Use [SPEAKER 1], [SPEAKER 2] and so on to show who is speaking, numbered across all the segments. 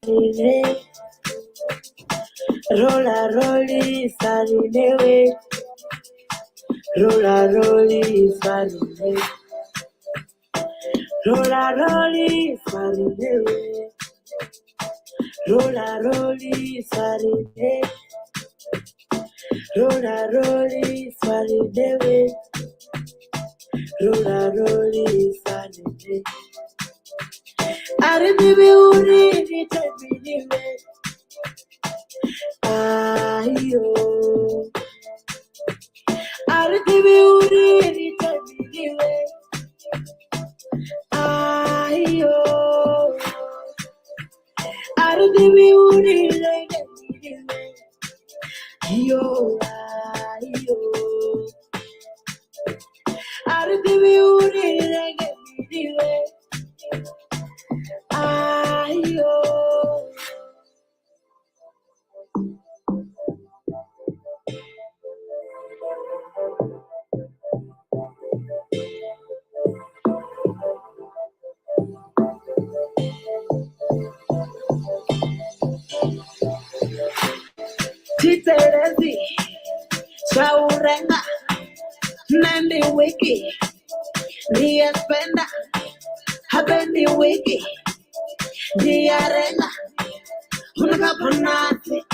[SPEAKER 1] Rolla rolli sarine, rolla rolli sarine, rolla rolli sarine, rolla rolli sarine, rolla rolli sarine, rolla rolli sarine. Aribibi uri ni tabiniwe. Ayo, aribibi uri ni tabiniwe. Ayo, aribibi uri ni tabiniwe. Yo, ayo, aribibi uri ni tabiniwe. Ayo. Titerezi, Sawuuboonaa, Nandi wiki, Niespenda, Habendi wiki, Diarena, Hunaga Panate,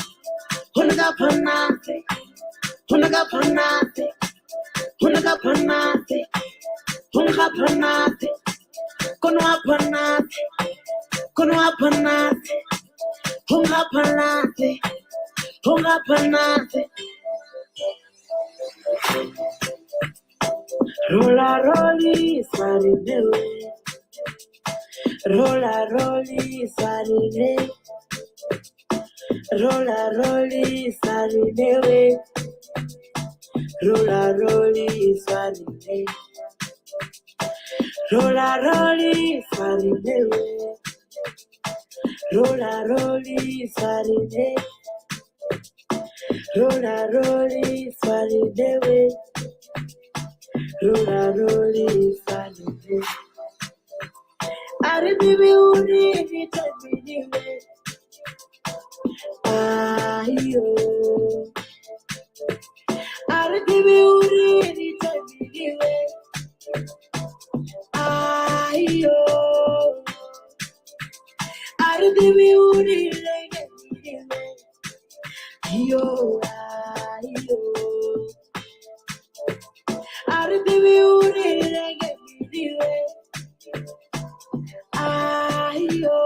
[SPEAKER 1] Hunaga Panate, Hunaga Panate, Hunaga Panate, Hunaga Panate, Kunwa Panate, Kunwa Panate, Hunga Panate, Hunga Panate. Rolla rolli sarine, rolla rolli sarine, rolla rolli sarine, rolla rolli sarine, rolla rolli sarine, rolla rolli sarine, rolla rolli sarine. Rolla rolli sarine. Aribibi uri ni tabiniwe. Ayo, aribibi uri ni tabiniwe. Ayo, aribibi uri ni tabiniwe. Yo, ayo. Aribibi uri reggae. Ayo.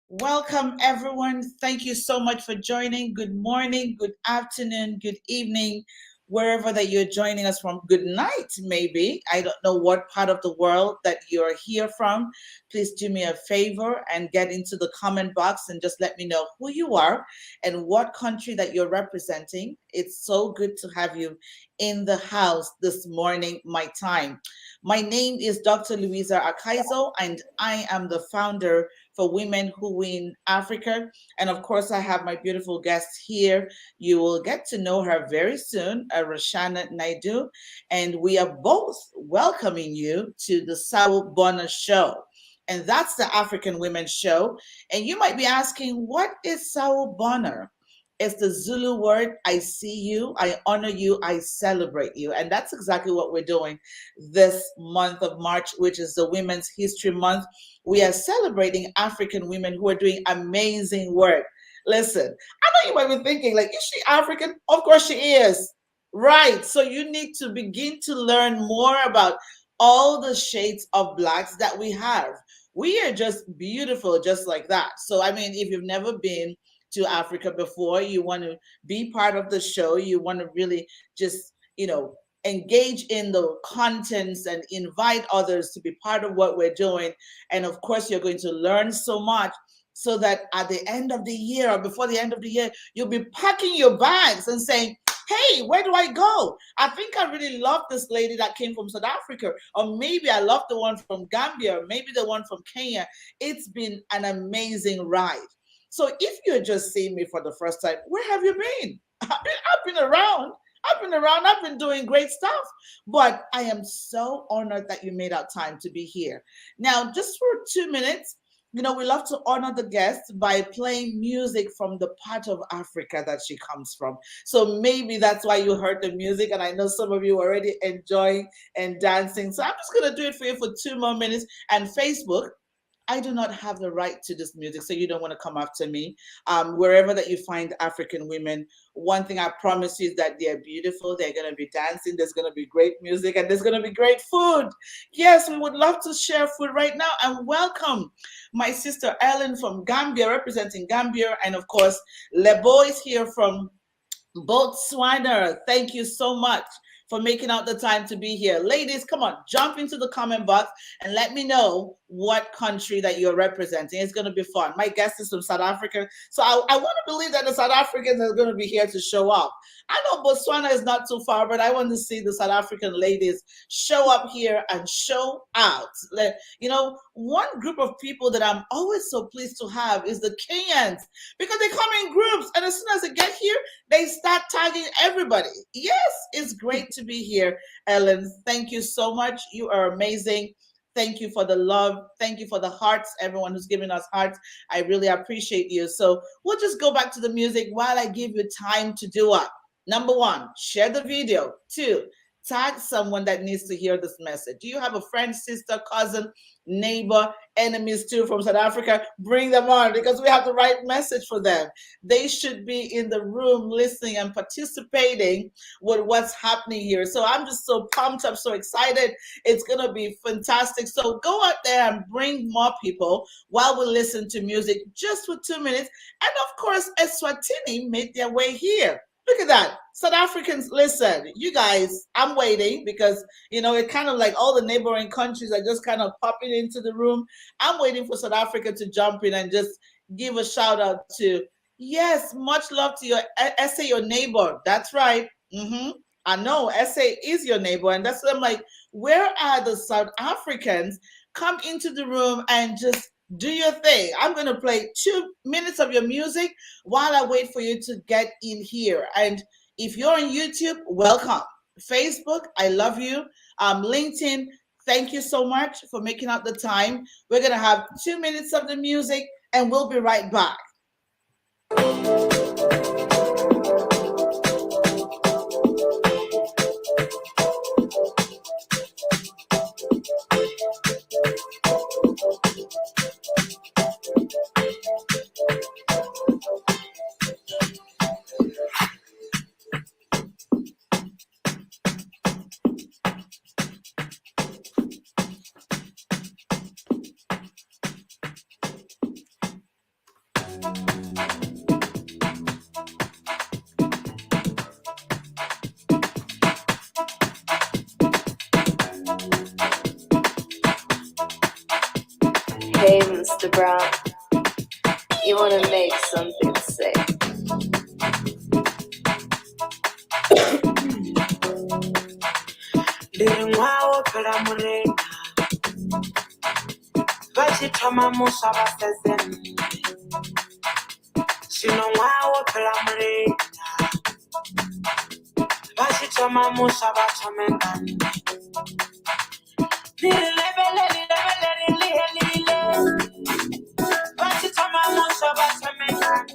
[SPEAKER 2] Welcome, everyone. Thank you so much for joining. Good morning, good afternoon, good evening, wherever that you're joining us from. Good night, maybe. I don't know what part of the world that you're here from. Please do me a favor and get into the comment box and just let me know who you are and what country that you're representing. It's so good to have you in the house this morning, my time. My name is Dr. Louisa Akaizo, and I am the founder for Women Who Win Africa. And of course, I have my beautiful guest here. You will get to know her very soon, Roshana Naidoo. And we are both welcoming you to the Sawuuboonaa show. And that's the African Women's Show. And you might be asking, what is Sawuuboonaa? It's the Zulu word, I see you, I honor you, I celebrate you. And that's exactly what we're doing this month of March, which is the Women's History Month. We are celebrating African women who are doing amazing work. Listen, I know you might be thinking, like, is she African? Of course she is. Right. So you need to begin to learn more about all the shades of blacks that we have. We are just beautiful, just like that. So, I mean, if you've never been to Africa before, you want to be part of the show, you want to really just, engage in the contents and invite others to be part of what we're doing. And of course, you're going to learn so much so that at the end of the year or before the end of the year, you'll be packing your bags and saying, Hey, where do I go? I think I really love this lady that came from South Africa, or maybe I love the one from Gambia, or maybe the one from Kenya. It's been an amazing ride. So if you're just seeing me for the first time, where have you been? I've been around. I've been around. I've been doing great stuff. But I am so honored that you made out time to be here. Now, just for 2 minutes, we love to honor the guest by playing music from the part of Africa that she comes from. So maybe that's why you heard the music, and I know some of you are already enjoying and dancing. So I'm just going to do it for you for 2 more minutes. And Facebook, I do not have the right to this music, so you don't want to come after me. Wherever that you find African women, one thing I promise you is that they're beautiful. They're going to be dancing. There's going to be great music, and there's going to be great food. Yes, we would love to share food right now. And welcome my sister Ellen from Gambia, representing Gambia, and of course, Lebo is here from Botswana. Thank you so much for making out the time to be here. Ladies, come on, jump into the comment box and let me know what country that you're representing. It's going to be fun. My guest is from South Africa, so I want to believe that the South Africans are going to be here to show up. I know Botswana is not too far, but I want to see the South African ladies show up here and show out. One group of people that I'm always so pleased to have is the Kenyans, because they come in groups, and as soon as they get here, they start tagging everybody. Yes, it's great to be here, Ellen. Thank you so much. You are amazing. Thank you for the love. Thank you for the hearts, everyone who's giving us hearts. I really appreciate you. So we'll just go back to the music while I give you time to do up. Number one, share the video. Two, tag someone that needs to hear this message. Do you have a friend, sister, cousin, neighbor, enemies too from South Africa? Bring them on, because we have the right message for them. They should be in the room listening and participating with what's happening here. So I'm just so pumped up, so excited. It's going to be fantastic. So go out there and bring more people while we listen to music just for 2 minutes. And of course, Eswatini made their way here. Look at that. South Africans, listen, you guys, I'm waiting, because, it's kind of like all the neighboring countries are just kind of popping into the room. I'm waiting for South Africa to jump in and just give a shout out to, yes, much love to your SA, your neighbor. That's right. I know SA is your neighbor. And that's what I'm like, where are the South Africans? Come into the room and just do your thing. I'm going to play 2 minutes of your music while I wait for you to get in here. And if you're on YouTube, welcome. Facebook, I love you. LinkedIn, thank you so much for making out the time. We're going to have 2 minutes of the music, and we'll be right back.
[SPEAKER 3] Hey, Mr. Brown, you want to make something say?
[SPEAKER 1] Ndingwawo phela murena vachithoma muswa vasezeni zvino ngwawo phela murena vachithoma muswa vathome ngani lilebeleli vachithoma muswa vathome ngani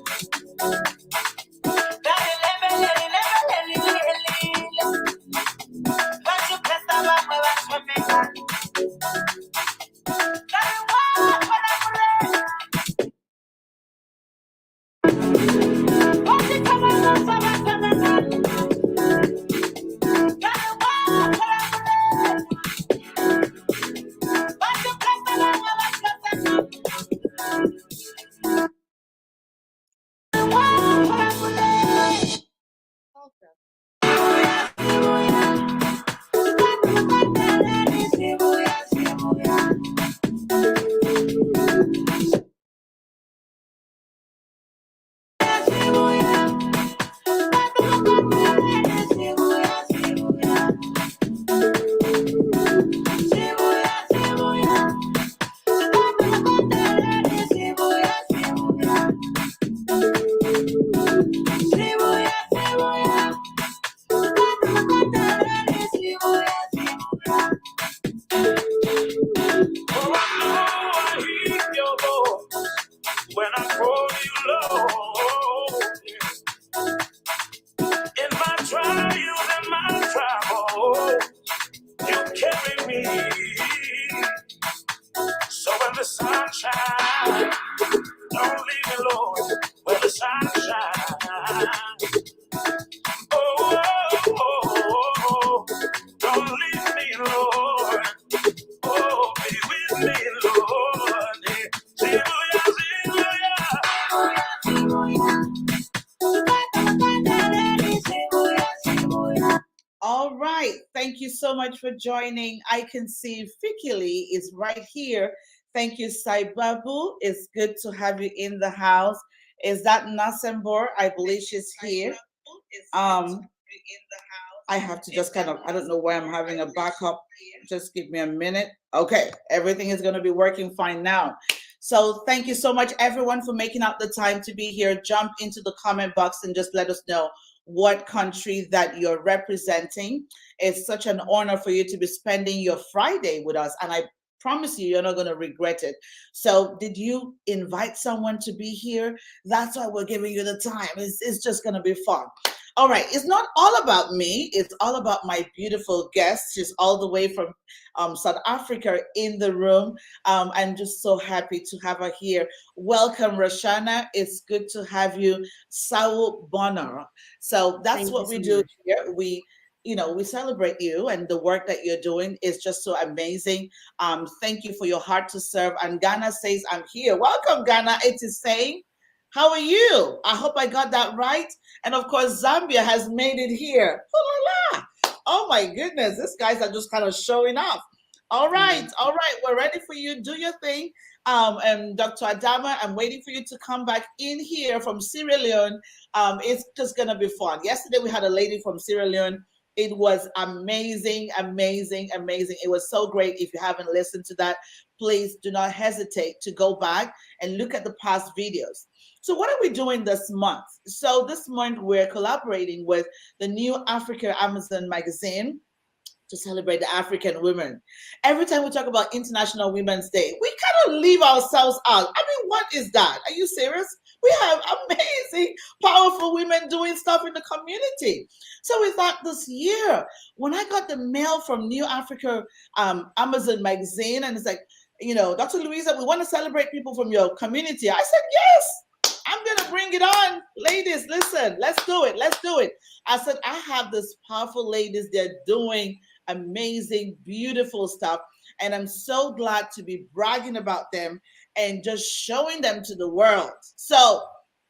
[SPEAKER 2] Thank you so much for joining. I can see Fikili is right here. Thank you, Saibabu. It's good to have you in the house. Is that Nasembor? I believe she's here. Um, I have to just kind of, I don't know why I'm having a backup. Just give me a minute. Okay, everything is going to be working fine now. So thank you so much, everyone, for making out the time to be here. Jump into the comment box and just let us know what country that you're representing. It's such an honor for you to be spending your Friday with us, and I promise you, you're not going to regret it. So, did you invite someone to be here? That's why we're giving you the time. It's just going to be fun. All right, it's not all about me. It's all about my beautiful guest. She's all the way from South Africa in the room. I'm just so happy to have her here. Welcome, Roshana. It's good to have you. Sawuuboonaa. So that's
[SPEAKER 4] Thank you
[SPEAKER 2] what we
[SPEAKER 4] so
[SPEAKER 2] do
[SPEAKER 4] much.
[SPEAKER 2] here. We celebrate you, and the work that you're doing is just so amazing. Thank you for your heart to serve. And Ghana says, I'm here. Welcome, Ghana. It is saying, how are you? I hope I got that right. And of course, Zambia has made it here. Oh, la, la. Oh my goodness, these guys are just kind of showing off. All right,
[SPEAKER 4] Mm.
[SPEAKER 2] all right, we're ready for you. Do your thing. And Dr. Adama, I'm waiting for you to come back in here from Sierra Leone. It's just gonna be fun. Yesterday we had a lady from Sierra Leone. It was amazing, amazing, amazing. It was so great. If you haven't listened to that, please do not hesitate to go back and look at the past videos. So, what are we doing this month? So, this month we're collaborating with the New Africa Amazon magazine to celebrate the African women. Every time we talk about International Women's Day, we kind of leave ourselves out. I mean, what is that? Are you serious? We have amazing, powerful women doing stuff in the community. So we thought this year, when I got the mail from New Africa Amazon magazine, and it's like, Dr. Louisa, we want to celebrate people from your community. I said, yes, I'm going to bring it on. Ladies, listen, let's do it. Let's do it. I said, I have this powerful ladies. They're doing amazing, beautiful stuff. And I'm so glad to be bragging about them and just showing them to the world. So,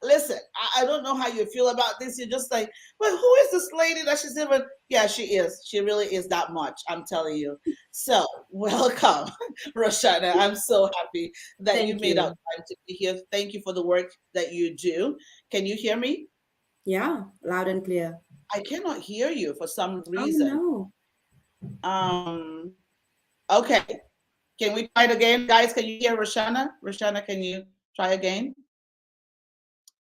[SPEAKER 2] listen, I don't know how you feel about this. You're just like, well, who is this lady that she's even? Yeah, she is. She really is that much. I'm telling you. So, welcome, Roshana. I'm so happy that you
[SPEAKER 4] Thank
[SPEAKER 2] made out
[SPEAKER 4] you.
[SPEAKER 2] time to be here. Thank you for the work that you do. Can you hear me?
[SPEAKER 4] Yeah, loud and clear.
[SPEAKER 2] I cannot hear you for some
[SPEAKER 4] Oh
[SPEAKER 2] reason.
[SPEAKER 4] no.
[SPEAKER 2] Um, okay. Can we try it again? Guys, can you hear Roshana? Roshana, can you try again?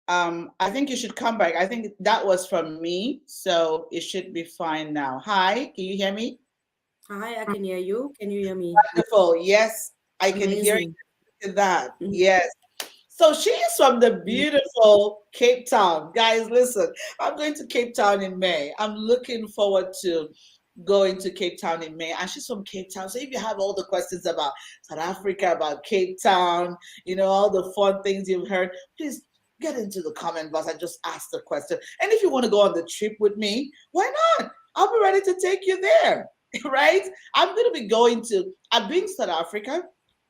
[SPEAKER 2] I think you should come back. I think that was from me, so it should be fine now. Hi, can you hear me?
[SPEAKER 4] Hi, I can hear you. Can you hear me?
[SPEAKER 2] Wonderful. Yes, I can hear you.
[SPEAKER 4] Amazing.
[SPEAKER 2] Look at that.
[SPEAKER 4] Mhm.
[SPEAKER 2] Yes. So she is from the beautiful Cape Town. Guys, listen, I'm going to Cape Town in May. I'm looking forward to going to Cape Town in May. And she's from Cape Town. So if you have all the questions about South Africa, about Cape Town, all the fun things you've heard, please get into the comment box and just ask the question. And if you want to go on the trip with me, why not? I'll be ready to take you there, right? I'm going to be going to, I've been to South Africa,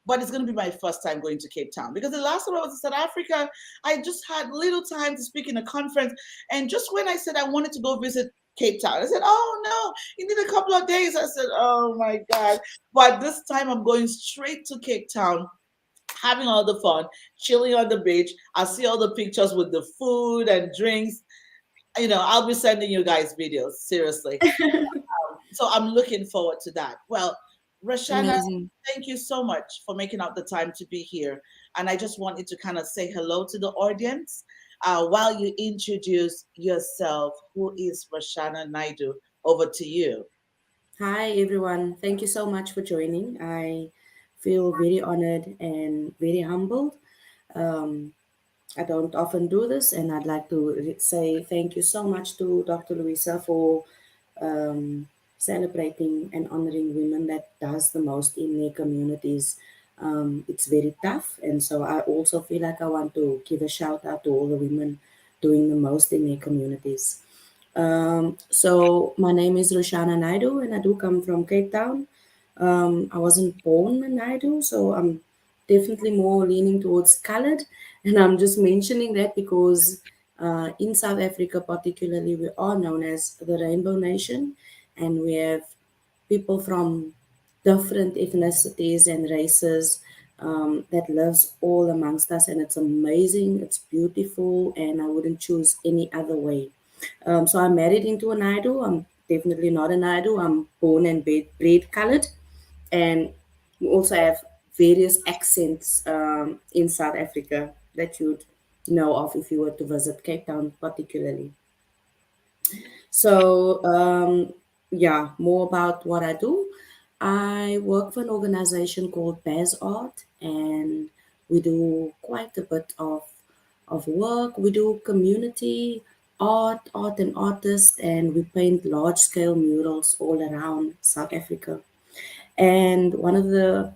[SPEAKER 2] but it's going to be my first time going to Cape Town because the last time I was in South Africa, I just had little time to speak in a conference. And just when I said I wanted to go visit Cape Town, I said, oh no, you need a couple of days. I said, oh my God. But this time I'm going straight to Cape Town, having all the fun, chilling on the beach. I see all the pictures with the food and drinks. I'll be sending you guys videos, seriously. So I'm looking forward to that. Well, Roshana,
[SPEAKER 4] Amazing.
[SPEAKER 2] thank you so much for making out the time to be here. And I just wanted to kind of say hello to the audience while you introduce yourself. Who is Roshana Naidoo? Over to you.
[SPEAKER 4] Hi, everyone. Thank you so much for joining. I feel very honored and very humbled. Um, I don't often do this, and I'd like to say thank you so much to Dr. Louisa for celebrating and honoring women that does the most in their communities. It's very tough, and so I also feel like I want to give a shout out to all the women doing the most in their communities. So my name is Roshana Naidoo, and I do come from Cape Town. I wasn't born in Naidoo, so I'm definitely more leaning towards colored. And I'm just mentioning that because in South Africa, particularly, we are known as the Rainbow Nation. and we have people from different ethnicities and races that lives all amongst us, and it's amazing, it's beautiful, and I wouldn't choose any other way. So I'm married into a Naidoo. I'm definitely not a Naidoo. I'm born and bred colored, and we also have various accents in South Africa that you'd know of if you were to visit Cape Town, particularly. So, yeah, more about what I do. I work for an organization called Baz Art, and we do quite a bit of work. We do community art and artists, and we paint large scale murals all around South Africa. And one of the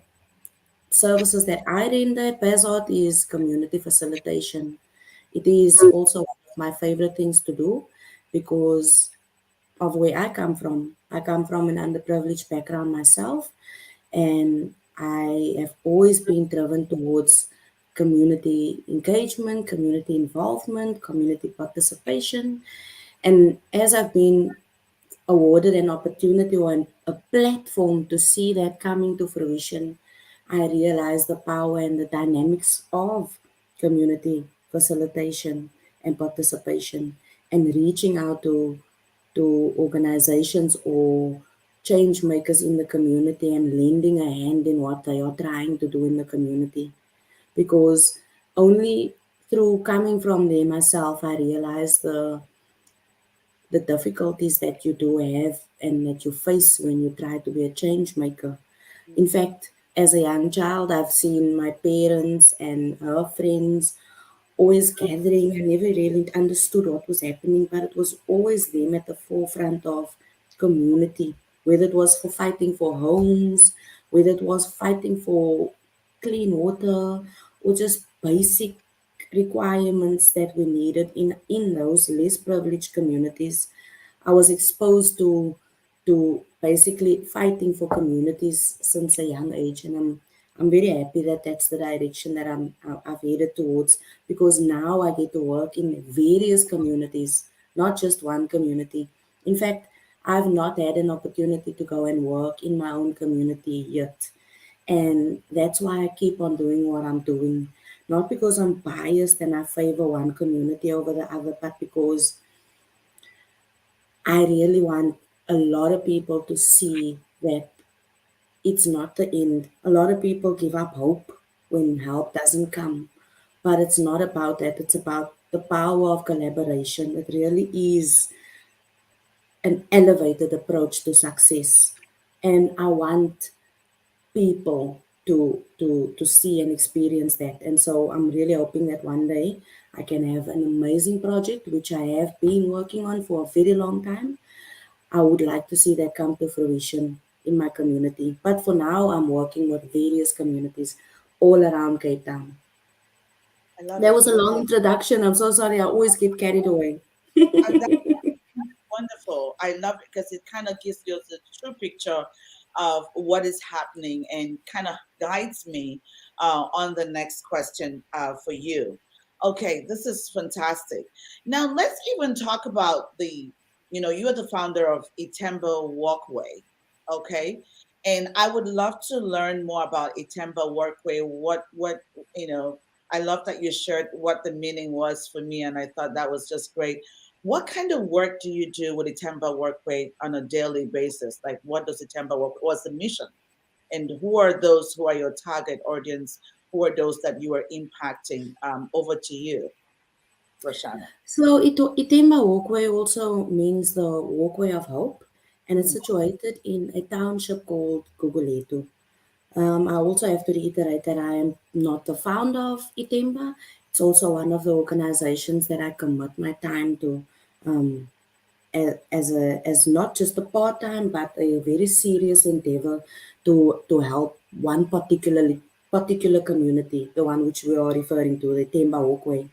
[SPEAKER 4] services that I render at Baz Art is community facilitation. It is also one of my favorite things to do because of where I come from. I come from an underprivileged background myself, and I have always been driven towards community engagement, community involvement, community participation. And as I've been awarded an opportunity or a platform to see that coming to fruition, I realized the power and the dynamics of community facilitation and participation and reaching out to organizations or change makers in the community and lending a hand in what they are trying to do in the community. Because only through coming from there myself, I realized the difficulties that you do have and that you face when you try to be a change maker. In fact, as a young child, I've seen my parents and her friends always gathering. I never really understood what was happening, but it was always them at the forefront of community, whether it was for fighting for homes, whether it was fighting for clean water, or just basic requirements that we needed in those less privileged communities. I was exposed to basically fighting for communities since a young age, and I'm very happy that that's the direction that I've headed towards, because now I get to work in various communities, not just one community. In fact, I've not had an opportunity to go and work in my own community yet. And that's why I keep on doing what I'm doing. Not because I'm biased and I favor one community over the other, but because I really want a lot of people to see that it's not the end. A lot of people give up hope when help doesn't come, but it's not about that. It's about the power of collaboration. It really is an elevated approach to success. And I want people to see and experience that. And so I'm really hoping that one day I can have an amazing project, which I have been working on for a very long time. I would like to see that come to fruition in my community. But for now, I'm working with various communities all around Cape Town.
[SPEAKER 2] I love
[SPEAKER 4] That
[SPEAKER 2] it.
[SPEAKER 4] was a long introduction. I'm so sorry. I always get carried away.
[SPEAKER 2] That's wonderful. I love it because it kind of gives you the true picture of what is happening and kind of guides me on the next question for you. Okay, this is fantastic. Now let's even talk about you are the founder of Ithemba Walkway. Okay. And I would love to learn more about Ithemba Walkway. You know, I love that you shared what the meaning was for me, and I thought that was just great. What kind of work do you do with Itemba Workway on a daily basis? Like, what does Itemba work? What's the mission? And who are those who are your target audience? Who are those that you are impacting? Over to you, Roshana.
[SPEAKER 4] So Itemba Walkway also means the walkway of hope, and it's
[SPEAKER 2] Mm,
[SPEAKER 4] situated in a township called Guguletu. I also have to reiterate that I am not the founder of Itemba. It's also one of the organizations that I commit my time to, um, as not just a part time but a very serious endeavor to help one particular community, the one which we are referring to, the Temba Walkway.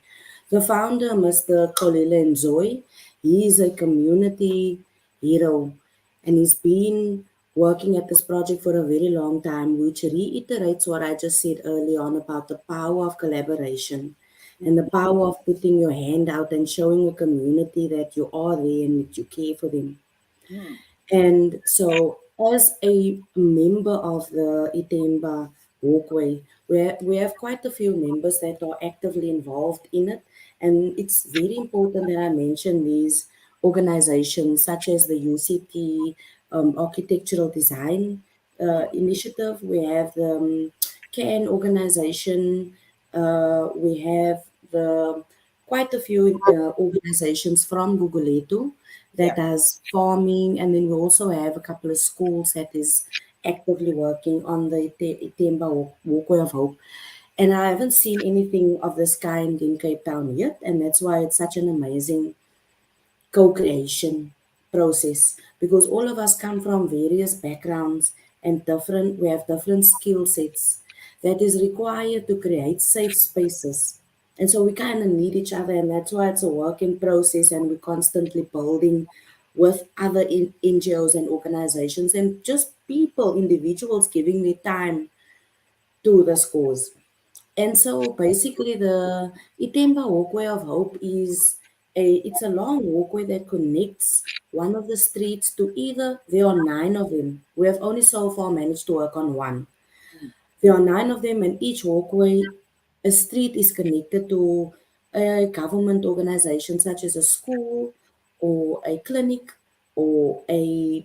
[SPEAKER 4] The founder, Mr. Kolile Nzoy, he is a community hero, and he's been working at this project for a very long time, which reiterates what I just said early on about the power of collaboration and the power of putting your hand out and showing a community that you are there and that you care for them.
[SPEAKER 2] mm,
[SPEAKER 4] And so, as a member of the Ithemba walkway, we have quite a few members that are actively involved in it. And it's very important that I mention these organizations such as the UCT Architectural Design Initiative. We have the CAN organization. We have the quite a few organizations from Guguletu
[SPEAKER 2] Yeah.
[SPEAKER 4] that does farming, and then we also have a couple of schools that is actively working on the Itemba Walkway of Hope. And I haven't seen anything of this kind in Cape Town yet, and that's why it's such an amazing co-creation process, because all of us come from various backgrounds and different we have different skill sets that is required to create safe spaces. And so we kind of need each other, and that's why it's a working process, and we're constantly building with other NGOs and organizations and just people, individuals giving their time to this cause. And so basically the Itemba Walkway of Hope it's a long walkway that connects one of the streets to either, there are 9 of them. We have only so far managed to work on one. There are 9 of them, and each walkway, a street is connected to a government organization such as a school or a clinic or a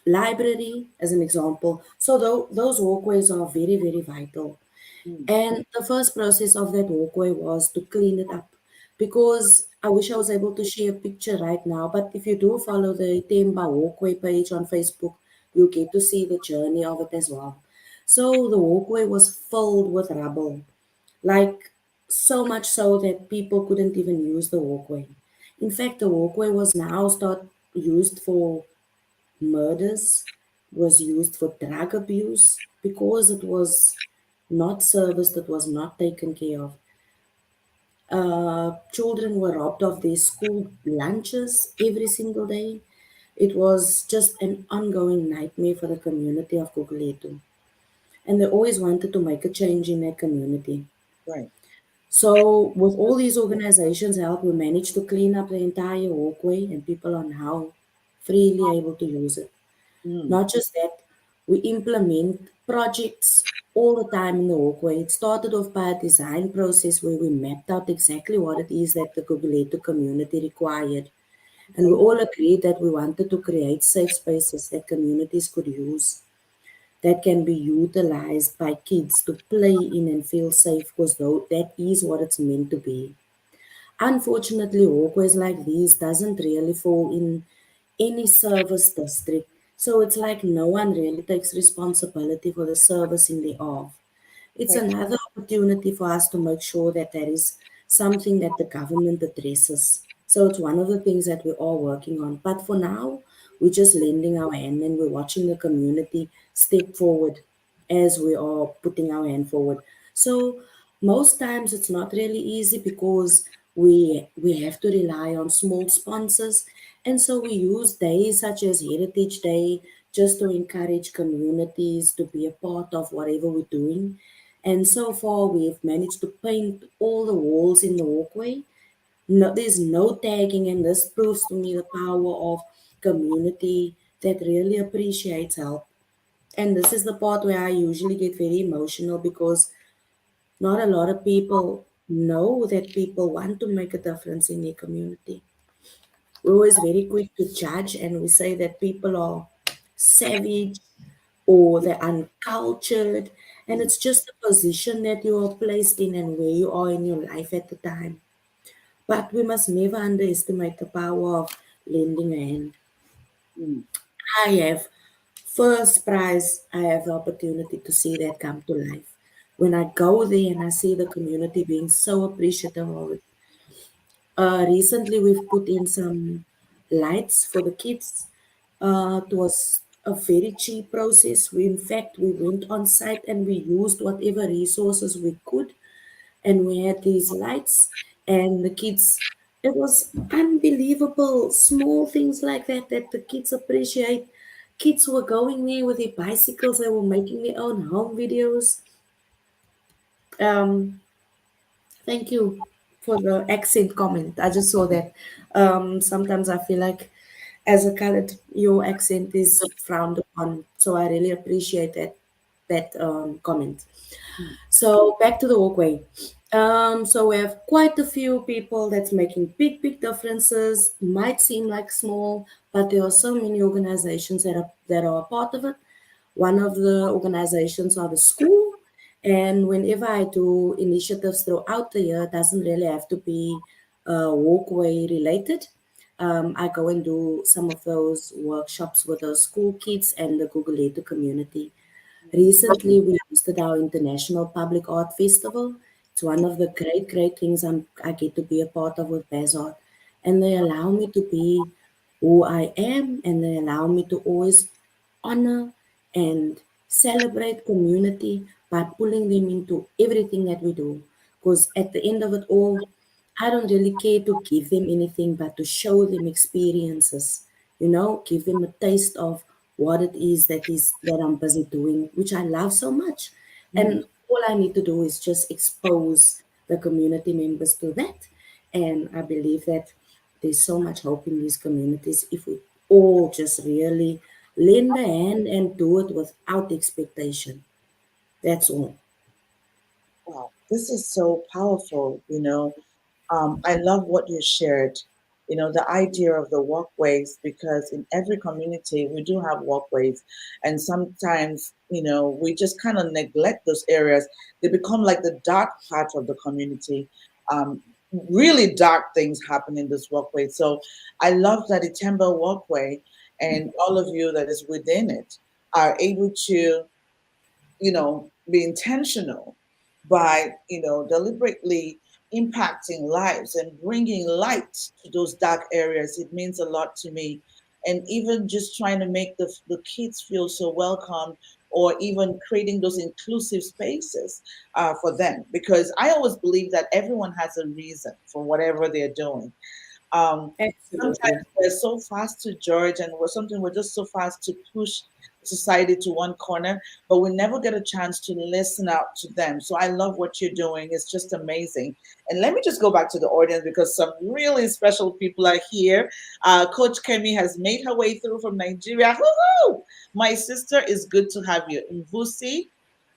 [SPEAKER 4] library, as an example. So those walkways are very, very vital.
[SPEAKER 2] Mm.
[SPEAKER 4] And the first process of that walkway was to clean it up, because I wish I was able to share a picture right now. But if you do follow the Temba walkway page on Facebook, you get to see the journey of it as well. So the walkway was filled with rubble, like so much so that people couldn't even use the walkway. In fact, the walkway was now start used for murders, was used for drug abuse, because it was not serviced, it was not taken care of. Children were robbed of their school lunches every single day. It was just an ongoing nightmare for the community of Guguletu. And they always wanted to make a change in their community.
[SPEAKER 2] Right.
[SPEAKER 4] So, with all these organizations' help, we managed to clean up the entire walkway, and people are now freely able to use it.
[SPEAKER 2] Mm.
[SPEAKER 4] Not just that, we implement projects all the time in the walkway. It started off by a design process where we mapped out exactly what it is that the Guguletu community required. And we
[SPEAKER 2] Okay.
[SPEAKER 4] all agreed that we wanted to create safe spaces that communities could use, that can be utilized by kids to play in and feel safe, because though that is what it's meant to be. Unfortunately, walkways like these doesn't really fall in any service district. So it's like no one really takes responsibility for the servicing thereof. It's
[SPEAKER 2] Okay.
[SPEAKER 4] another opportunity for us to make sure that that is something that the government addresses. So it's one of the things that we are working on. But for now, we're just lending our hand, and we're watching the community step forward as we are putting our hand forward. So most times it's not really easy, because we have to rely on small sponsors, and so we use days such as Heritage Day just to encourage communities to be a part of whatever we're doing. And so far, we've managed to paint all the walls in the walkway. No, there's no tagging, and this proves to me the power of community that really appreciates help. And this is the part where I usually get very emotional, because not a lot of people know that people want to make a difference in their community. We're always very quick to judge, and we say that people are savage or they're uncultured, and it's just the position that you are placed in and where you are in your life at the time. But we must never underestimate the power of lending a hand.
[SPEAKER 2] Mm.
[SPEAKER 4] I have first prize, I have the opportunity to see that come to life. When I go there and I see the community being so appreciative of it. Recently, we've put in some lights for the kids. It was a very cheap process. In fact, we went on site and we used whatever resources we could, and we had these lights, and the kids. It was unbelievable, small things like that that the kids appreciate. Kids were going there with their bicycles. They were making their own home videos. Um, Thank you for the accent comment. I just saw that. Sometimes I feel like As a colored, your accent is frowned upon. So I really appreciate that comment. So back to the walkway. So we have quite a few people that's making big differences. Might seem like small, but there are so many organizations that are a part of it. One of the organizations are the school, and whenever I do initiatives throughout the year, it doesn't really have to be walkway related. I go and do some of those workshops with those school kids and the Google Letter community. Recently, we hosted our International Public Art Festival. It's one of the great things I get to be a part of with Bazart. And they allow me to be who I am, and they allow me to always honor and celebrate community by pulling them into everything that we do. Because at the end of it all, I don't really care to give them anything but to show them experiences, give them a taste of what it is that I'm busy doing, which I love so much.
[SPEAKER 2] Mm.
[SPEAKER 4] And all I need to do is just expose the community members to that. And I believe that there's so much hope in these communities if we all just really lend a hand and do it without expectation. That's all.
[SPEAKER 2] Wow, this is so powerful. I love what you shared. The idea of the walkways, because in every community we do have walkways, and sometimes, we just kind of neglect those areas. They become like the dark part of the community. Um, Really dark things happen in this walkway. So I love that Ithemba walkway and all of you that is within it are able to be intentional by, deliberately impacting lives and bringing light to those dark areas. It means a lot to me. And even just trying to make the kids feel so welcome, or even creating those inclusive spaces for them. Because I always believe that everyone has a reason for whatever they're doing. Um, Sometimes
[SPEAKER 4] Absolutely.
[SPEAKER 2] we're so fast to judge, and we're just so fast to push society to one corner, but we never get a chance to listen out to them. So I love what you're doing. It's just amazing. And let me just go back to the audience because some really special people are here. Coach Kemi has made her way through from Nigeria. Woohoo! My sister, is good to have you. Mvusi,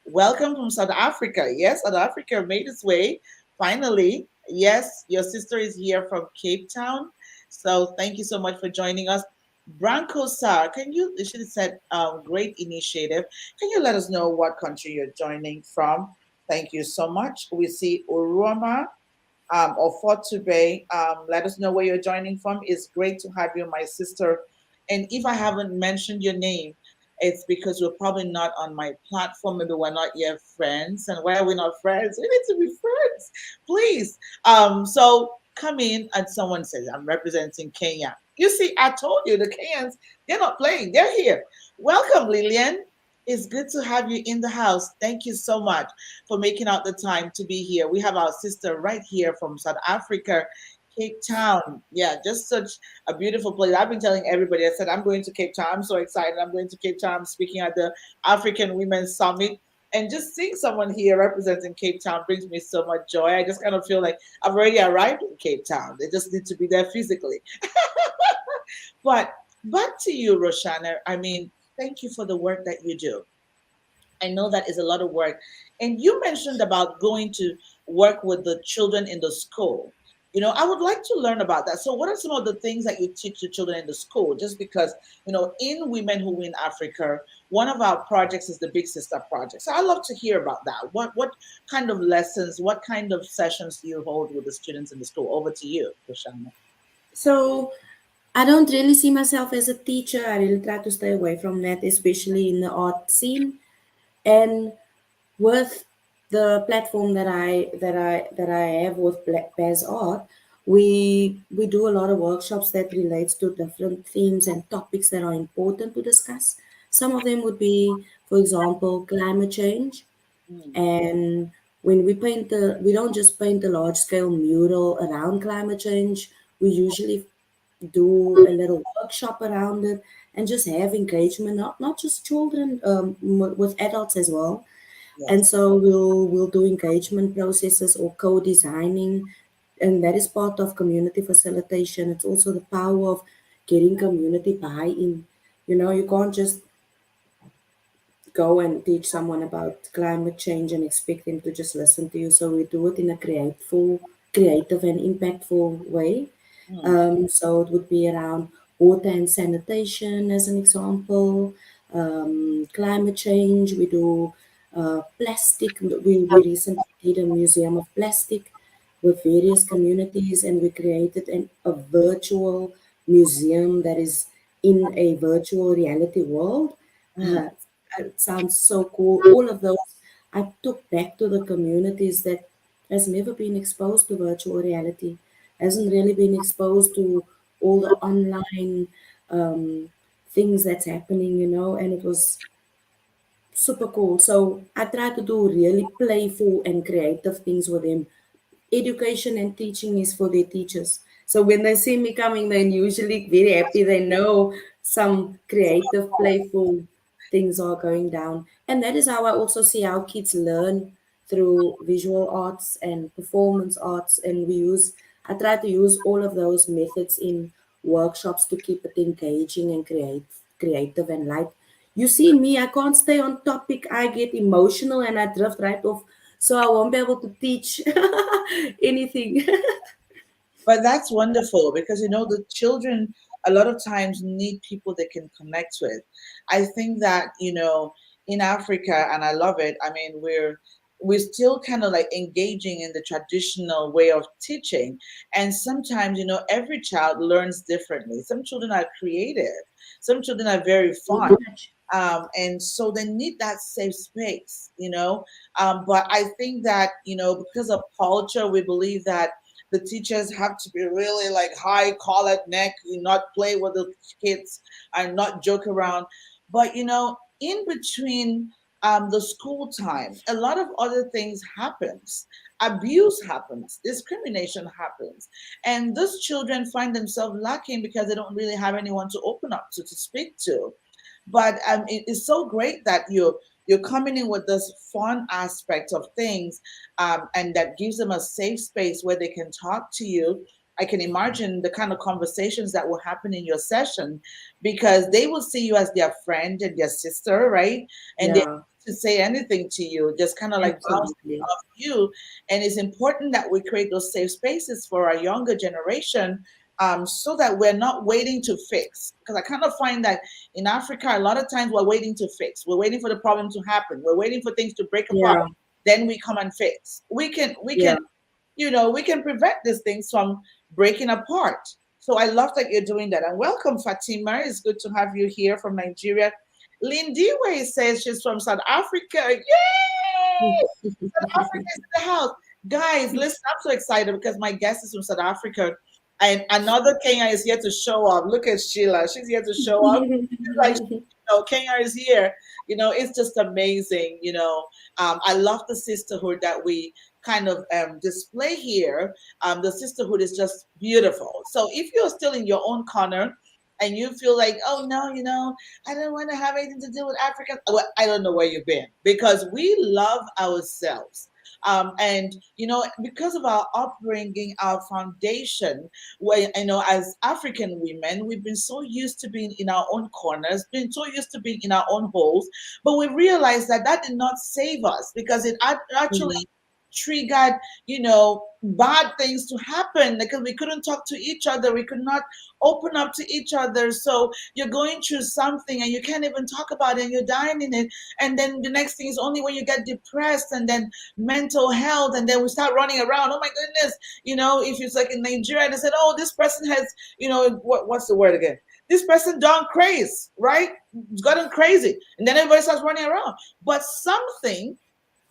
[SPEAKER 2] welcome from South Africa. Yes, South Africa made its way finally. Yes, your sister is here from Cape Town. So thank you so much for joining us. Branko Sar, you should have said great initiative. Can you let us know what country you're joining from? Thank you so much. We see Uroma or Fortube. Let us know where you're joining from. It's great to have you, my sister. And if I haven't mentioned your name, it's because we're probably not on my platform. Maybe we're not yet friends. And why are we not friends? We need to be friends, please. So come in, and someone says, I'm representing Kenya. You see, I told you the Kenyans, they're not playing, they're here. Welcome, Lillian. It's good to have you in the house. Thank you so much for making out the time to be here. We have our sister right here from South Africa, Cape Town. Yeah, just such a beautiful place. I've been telling everybody, I said, I'm going to Cape Town. I'm so excited. I'm going to Cape Town. I'm speaking at the African Women's Summit. And just seeing someone here representing Cape Town brings me so much joy. I just kind of feel like I've already arrived in Cape Town. They just need to be there physically. But back to you, Roshana. I mean, thank you for the work that you do. I know that is a lot of work. And you mentioned about going to work with the children in the school. I would like to learn about that. So, what are some of the things that you teach the children in the school? Just because, in Women Who Win Africa, one of our projects is the Big Sister Project. So, I'd love to hear about that. What kind of lessons, what kind of sessions do you hold with the students in the school? Over to you, Roshana.
[SPEAKER 4] So I don't really see myself as a teacher. I really try to stay away from that, especially in the art scene. And with the platform that I have with Baz Art, we do a lot of workshops that relates to different themes and topics that are important to discuss. Some of them would be, for example, climate change.
[SPEAKER 2] Mm,
[SPEAKER 4] And when we don't just paint a large scale mural around climate change. We usually do a little workshop around it and just have engagement, not just children, with adults as well. And
[SPEAKER 2] yes.
[SPEAKER 4] so we'll do engagement processes or co-designing, and that is part of community facilitation. It's also the power of getting community buy-in. You can't just go and teach someone about climate change and expect them to just listen to you. So we do it in a creative and impactful way.
[SPEAKER 2] Mm,
[SPEAKER 4] So it would be around water and sanitation, as an example, climate change. We do plastic. We recently did a museum of plastic with various communities, and we created a virtual museum that is in a virtual reality world.
[SPEAKER 2] mm.
[SPEAKER 4] Uh, it sounds so cool. All of those I took back to the communities that has never been exposed to virtual reality, hasn't really been exposed to all the online um, things that's happening, and it was super cool. So I try to do really playful and creative things with them. Education and teaching is for their teachers. So when they see me coming, they're usually very happy. They know some creative, playful things are going down. And that is how I also see how kids learn through visual arts and performance arts. And I try to use all of those methods in workshops to keep it engaging and creative and light. You see me, I can't stay on topic. I get emotional and I drift right off. So I won't be able to teach anything.
[SPEAKER 2] But that's wonderful because the children a lot of times need people they can connect with. I think that in Africa, and I love it. I mean, we're still kind of like engaging in the traditional way of teaching, and sometimes every child learns differently. Some children are creative, some children are very
[SPEAKER 4] Very
[SPEAKER 2] fun,
[SPEAKER 4] much.
[SPEAKER 2] and so they need that safe space. But I think that because of culture, we believe that the teachers have to be really like high collared neck, not play with the kids and not joke around. But in between the school time, a lot of other things happens. Abuse happens, discrimination happens, and those children find themselves lacking because they don't really have anyone to open up to speak to. But it's so great that you're coming in with this fun aspect of things, and that gives them a safe space where they can talk to you. I can imagine the kind of conversations that will happen in your session because they will see you as their friend and their sister, right? And they
[SPEAKER 4] Yeah,
[SPEAKER 2] to say anything to you, just kind of like bounce
[SPEAKER 4] absolutely.
[SPEAKER 2] off you. And it's important that we create those safe spaces for our younger generation, so that we're not waiting to fix. Because I kind of find that in Africa, a lot of times we're waiting to fix. We're waiting for the problem to happen. We're waiting for things to break apart.
[SPEAKER 4] Yeah,
[SPEAKER 2] Then we come and fix. We can
[SPEAKER 4] yeah.
[SPEAKER 2] we can prevent these things from breaking apart. So I love that you're doing that. And welcome, Fatima. It's good to have you here from Nigeria. Lindiwe says she's from South Africa. Yay! South Africa is in the house. Guys, listen, I'm so excited because my guest is from South Africa. And another Kenya is here to show up. Look at Sheila. She's here to show up. It's like, Kenya is here. It's just amazing. I love the sisterhood that we kind of display here. The sisterhood is just beautiful. So if you're still in your own corner and you feel like, oh no, I don't want to have anything to do with Africa, well, I don't know where you've been because we love ourselves. And because of our upbringing, our foundation, where as African women, we've been so used to being in our own corners, been so used to being in our own holes, but we realized that that did not save us because it actually
[SPEAKER 4] Mhm.
[SPEAKER 2] triggered bad things to happen because we couldn't talk to each other, we could not open up to each other. So you're going through something and you can't even talk about it and you're dying in it, and then the next thing is only when you get depressed, and then mental health, and then we start running around, oh my goodness. If it's like in Nigeria, they said, oh, this person has, what's the word again, this person gone crazy, right? It's gotten crazy, and then everybody starts running around. But something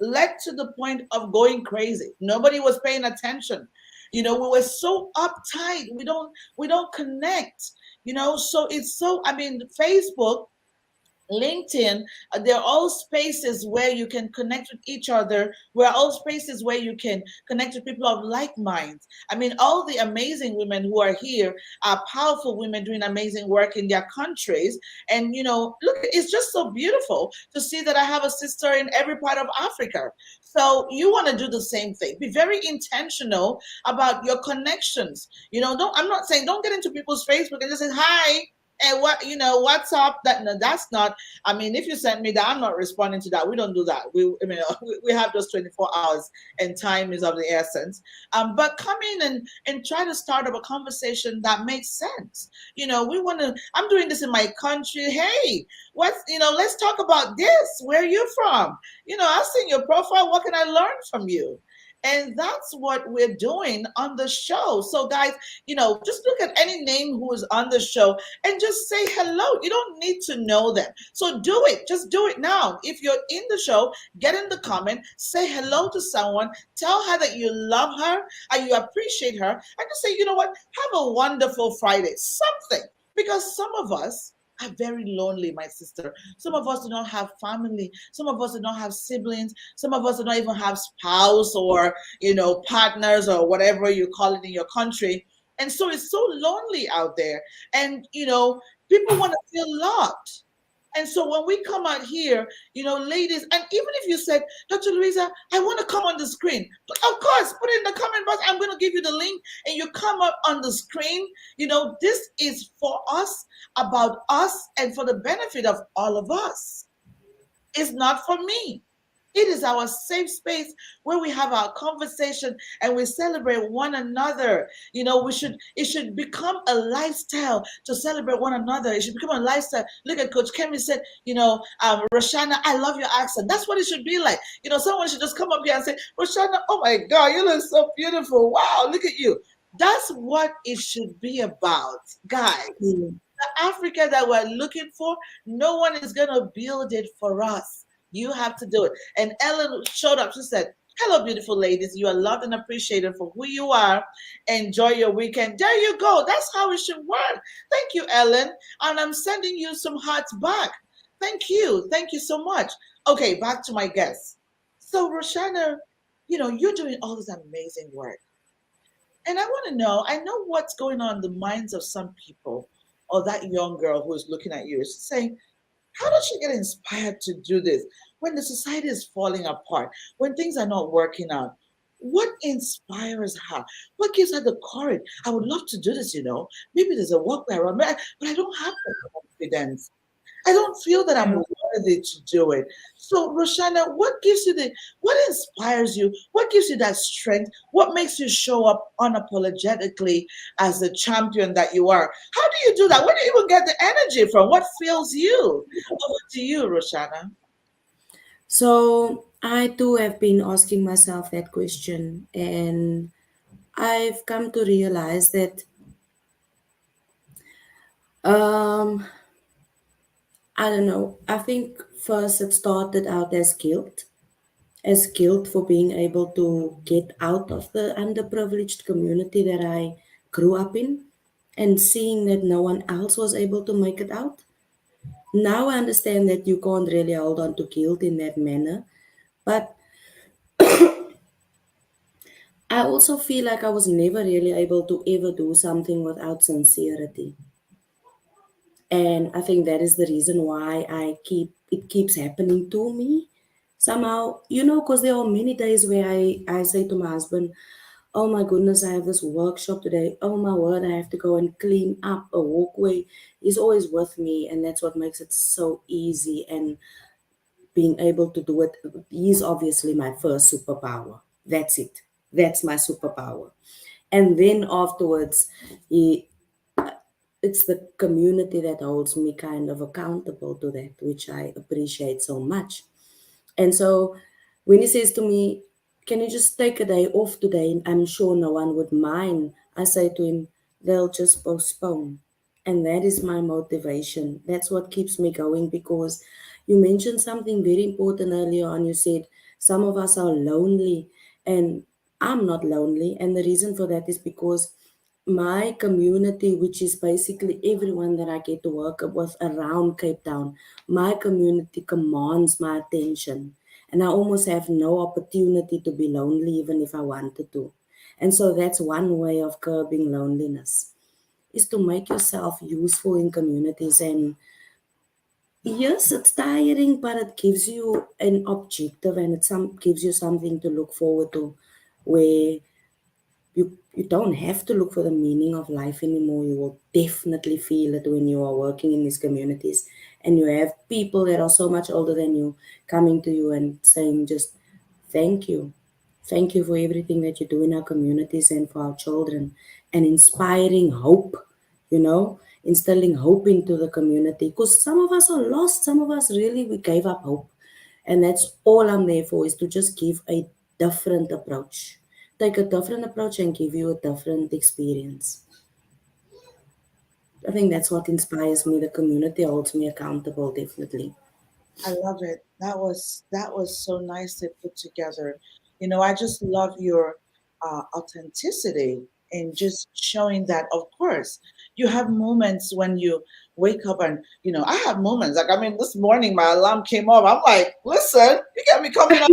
[SPEAKER 2] led to the point of going crazy. Nobody was paying attention. We were so uptight. We don't connect. So it's so. I mean, Facebook LinkedIn, they're all spaces where you can connect with each other. We're all spaces where you can connect with people of like minds. I mean, all the amazing women who are here are powerful women doing amazing work in their countries. And, look, it's just so beautiful to see that I have a sister in every part of Africa. So you want to do the same thing. Be very intentional about your connections. I'm not saying don't get into people's Facebook and just say, hi, and what's up? That no, that's not. I mean, if you send me that, I'm not responding to that. We don't do that. We have those 24 hours, and time is of the essence. But come in and try to start up a conversation that makes sense. We want to. I'm doing this in my country. Hey, let's talk about this. Where are you from? I've seen your profile. What can I learn from you? And that's what we're doing on the show. So, guys, just look at any name who is on the show and just say hello. You don't need to know them. So do it. Just do it now. If you're in the show, get in the comment, say hello to someone, tell her that you love her and you appreciate her, and just say, you know what, have a wonderful Friday. Something. Because some of us are very lonely, my sister. Some of us do not have family. Some of us do not have siblings. Some of us do not even have spouse or, partners or whatever you call it in your country. And so it's so lonely out there. And, people want to feel loved. And so when we come out here, ladies, and even if you said, Dr. Louisa, I want to come on the screen, but of course, put it in the comment box. I'm going to give you the link and you come up on the screen. This is for us, about us, and for the benefit of all of us. It's not for me. It is our safe space where we have our conversation and we celebrate one another. It should become a lifestyle to celebrate one another. It should become a lifestyle. Look at Coach Kemi said, Roshana, I love your accent. That's what it should be like. Someone should just come up here and say, Roshana, oh my God, you look so beautiful. Wow, look at you. That's what it should be about, guys.
[SPEAKER 4] Mm.
[SPEAKER 2] The Africa that we're looking for, no one is going to build it for us. You have to do it. And Ellen showed up. She said, hello, beautiful ladies. You are loved and appreciated for who you are. Enjoy your weekend. There you go. That's how it should work. Thank you, Ellen. And I'm sending you some hearts back. Thank you. Thank you so much. Okay, back to my guests. So, Roshana, you're doing all this amazing work. And I want to know, I know what's going on in the minds of some people, or that young girl who is looking at you is saying, how does she get inspired to do this when the society is falling apart, when things are not working out? What inspires her? What gives her the courage? I would love to do this. Maybe there's a walkway around me, but I don't have the confidence. I don't feel that I'm worthy to do it. So, Roshana, what inspires you? What gives you that strength? What makes you show up unapologetically as the champion that you are? How do you do that? Where do you even get the energy from? What fills you? Over to you, Roshana.
[SPEAKER 4] So I too have been asking myself that question, and I've come to realize that um, I don't know. I think first it started out as guilt for being able to get out of the underprivileged community that I grew up in, and seeing that no one else was able to make it out. Now I understand that you can't really hold on to guilt in that manner, but I also feel like I was never really able to ever do something without sincerity. And I think that is the reason why it keeps happening to me. Somehow, because there are many days where I say to my husband, oh my goodness, I have this workshop today. Oh my word, I have to go and clean up a walkway. He's always with me, and that's what makes it so easy. And being able to do it, he's obviously my first superpower. That's it. That's my superpower. And then afterwards, he it's the community that holds me kind of accountable to that, which I appreciate so much. And so when he says to me, can you just take a day off today? I'm sure no one would mind. I say to him, they'll just postpone. And that is my motivation. That's what keeps me going, because you mentioned something very important earlier on. You said some of us are lonely, and I'm not lonely. And the reason for that is because my community, which is basically everyone that I get to work with around Cape Town, my community commands my attention. And I almost have no opportunity to be lonely even if I wanted to. And so that's one way of curbing loneliness, is to make yourself useful in communities. And yes, it's tiring, but it gives you an objective, and gives you something to look forward to, where you don't have to look for the meaning of life anymore. You will definitely feel it when you are working in these communities and you have people that are so much older than you coming to you and saying just thank you. Thank you for everything that you do in our communities and for our children, and inspiring hope, instilling hope into the community, because some of us are lost. Some of us really, we gave up hope. And that's all I'm there for, is to just give a different approach. Take a different approach and give you a different experience. I think that's what inspires me. The community holds me accountable, definitely.
[SPEAKER 2] I love it. That was so nicely put together. I just love your authenticity and just showing that. Of course, you have moments when you wake up, and I have moments like, I mean, this morning my alarm came off. I'm like, listen, you get me coming up.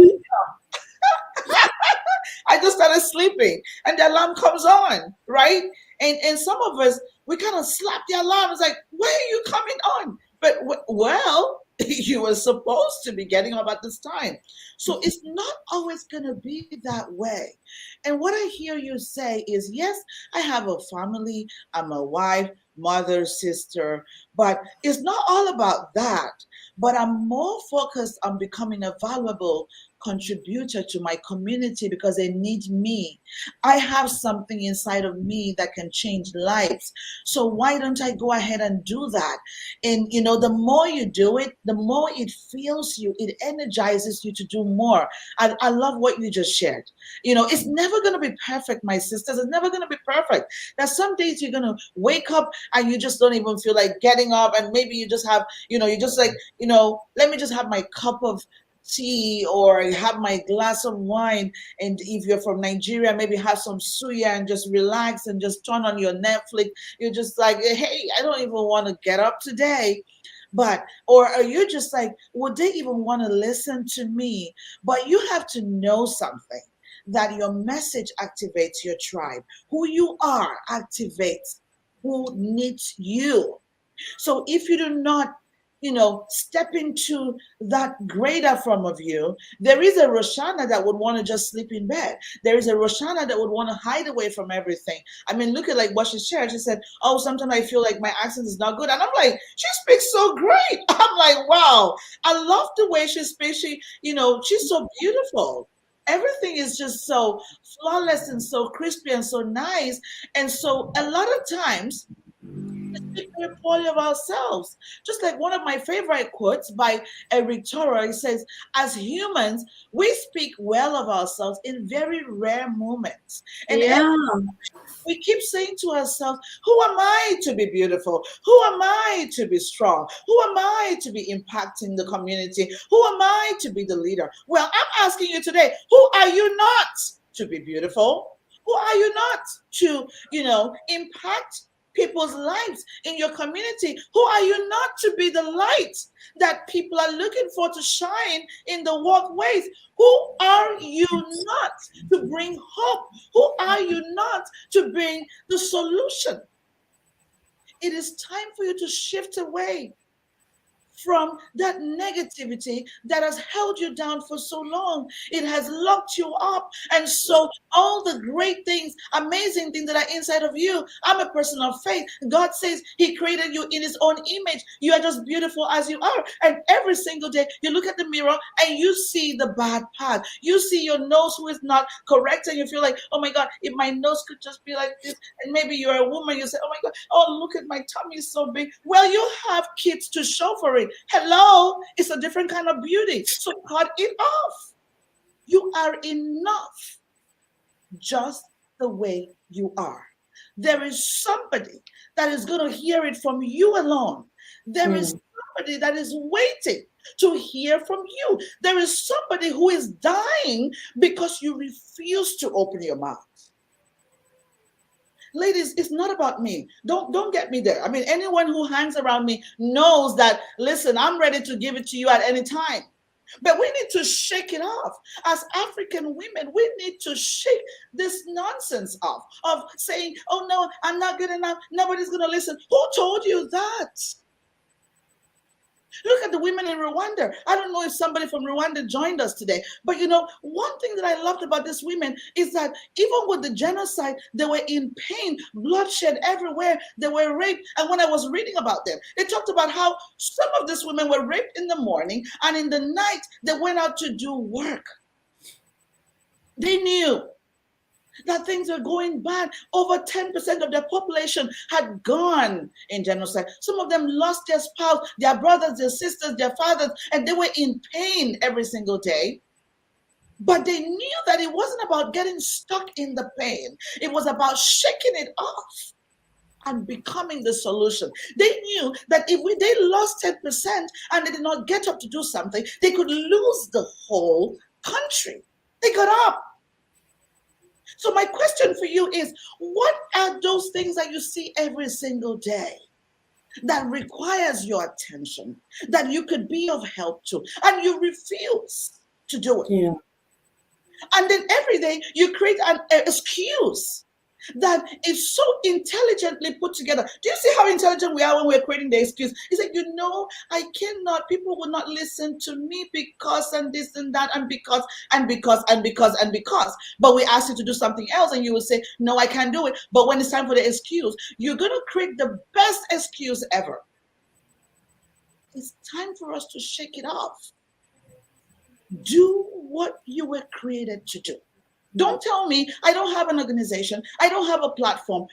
[SPEAKER 2] I just started sleeping and the alarm comes on, right? And some of us, we kind of slap the alarm. It's like, why are you coming on? But well, you were supposed to be getting up at this time. So it's not always going to be that way. And what I hear you say is, yes, I have a family. I'm a wife, mother, sister, but it's not all about that. But I'm more focused on becoming a valuable contributor to my community because they need me. I have something inside of me that can change lives. So why don't I go ahead and do that? And the more you do it, the more it feels you, it energizes you to do more. I love what you just shared. It's never going to be perfect, my sisters. It's never going to be perfect. There's some days you're going to wake up and you just don't even feel like getting up, and maybe you just have, you just like, let me just have my cup of tea or have my glass of wine. And if you're from Nigeria, maybe have some suya and just relax and just turn on your Netflix. You're just like, hey, I don't even want to get up today. But, or are you just like, would they even want to listen to me? But you have to know something, that your message activates your tribe. Who you are activates who needs you. So if you do not, step into that greater form of you, there is a Roshana that would want to just sleep in bed. There is a Roshana that would want to hide away from everything. I mean, look at like what she shared. She said, oh, sometimes I feel like my accent is not good. And I'm like, she speaks so great. I'm like, wow, I love the way she speaks. She's so beautiful. Everything is just so flawless and so crispy and so nice. And so a lot of times speak very poorly of ourselves. Just like one of my favorite quotes by Eric Toro, he says, as humans, we speak well of ourselves in very rare moments. And
[SPEAKER 4] Yeah.
[SPEAKER 2] we keep saying to ourselves, who am I to be beautiful? Who am I to be strong? Who am I to be impacting the community? Who am I to be the leader? Well, I'm asking you today, who are you not to be beautiful? Who are you not to, impact people's lives in your community? Who are you not to be the light that people are looking for to shine in the walkways? Who are you not to bring hope? Who are you not to bring the solution? It is time for you to shift away from that negativity that has held you down for so long. It has locked you up. And so, all the great things, amazing things that are inside of you, I'm a person of faith. God says He created you in His own image. You are just beautiful as you are. And every single day, you look at the mirror and you see the bad part. You see your nose who is not correct, and you feel like, oh my God, if my nose could just be like this. And maybe you're a woman, you say, oh my God, oh, look at my tummy is so big. Well, you have kids to show for it. Hello, it's a different kind of beauty. So cut it off. You are enough just the way you are. There is somebody that is going to hear it from you alone. There is
[SPEAKER 4] Mm.
[SPEAKER 2] somebody that is waiting to hear from you. There is somebody who is dying because you refuse to open your mouth. Ladies, it's not about me. Don't get me there. I mean, anyone who hangs around me knows that, listen, I'm ready to give it to you at any time. But we need to shake it off. As African women, we need to shake this nonsense off of saying, oh no, I'm not good enough. Nobody's going to listen. Who told you that? Look at the women in Rwanda. I don't know if somebody from Rwanda joined us today, but one thing that I loved about these women is that even with the genocide, they were in pain, bloodshed everywhere. They were raped. And when I was reading about them, they talked about how some of these women were raped in the morning, and in the night, they went out to do work. They knew that things were going bad. Over 10% of their population had gone in genocide. Some of them lost their spouse, their brothers, their sisters, their fathers, and they were in pain every single day. But they knew that it wasn't about getting stuck in the pain. It was about shaking it off and becoming the solution. They knew that if they lost 10% and they did not get up to do something, they could lose the whole country. They got up. So my question for you is, what are those things that you see every single day that requires your attention, that you could be of help to, and you refuse to do it?
[SPEAKER 4] Yeah.
[SPEAKER 2] And then every day you create an excuse that is so intelligently put together. Do you see how intelligent we are when we're creating the excuse? He said, I cannot, people will not listen to me because, and this and that, and because, and because, and because, and because. But we ask you to do something else and you will say, no, I can't do it. But when it's time for the excuse, you're going to create the best excuse ever. It's time for us to shake it off. Do what you were created to do. Don't tell me I don't have an organization. I don't have a platform.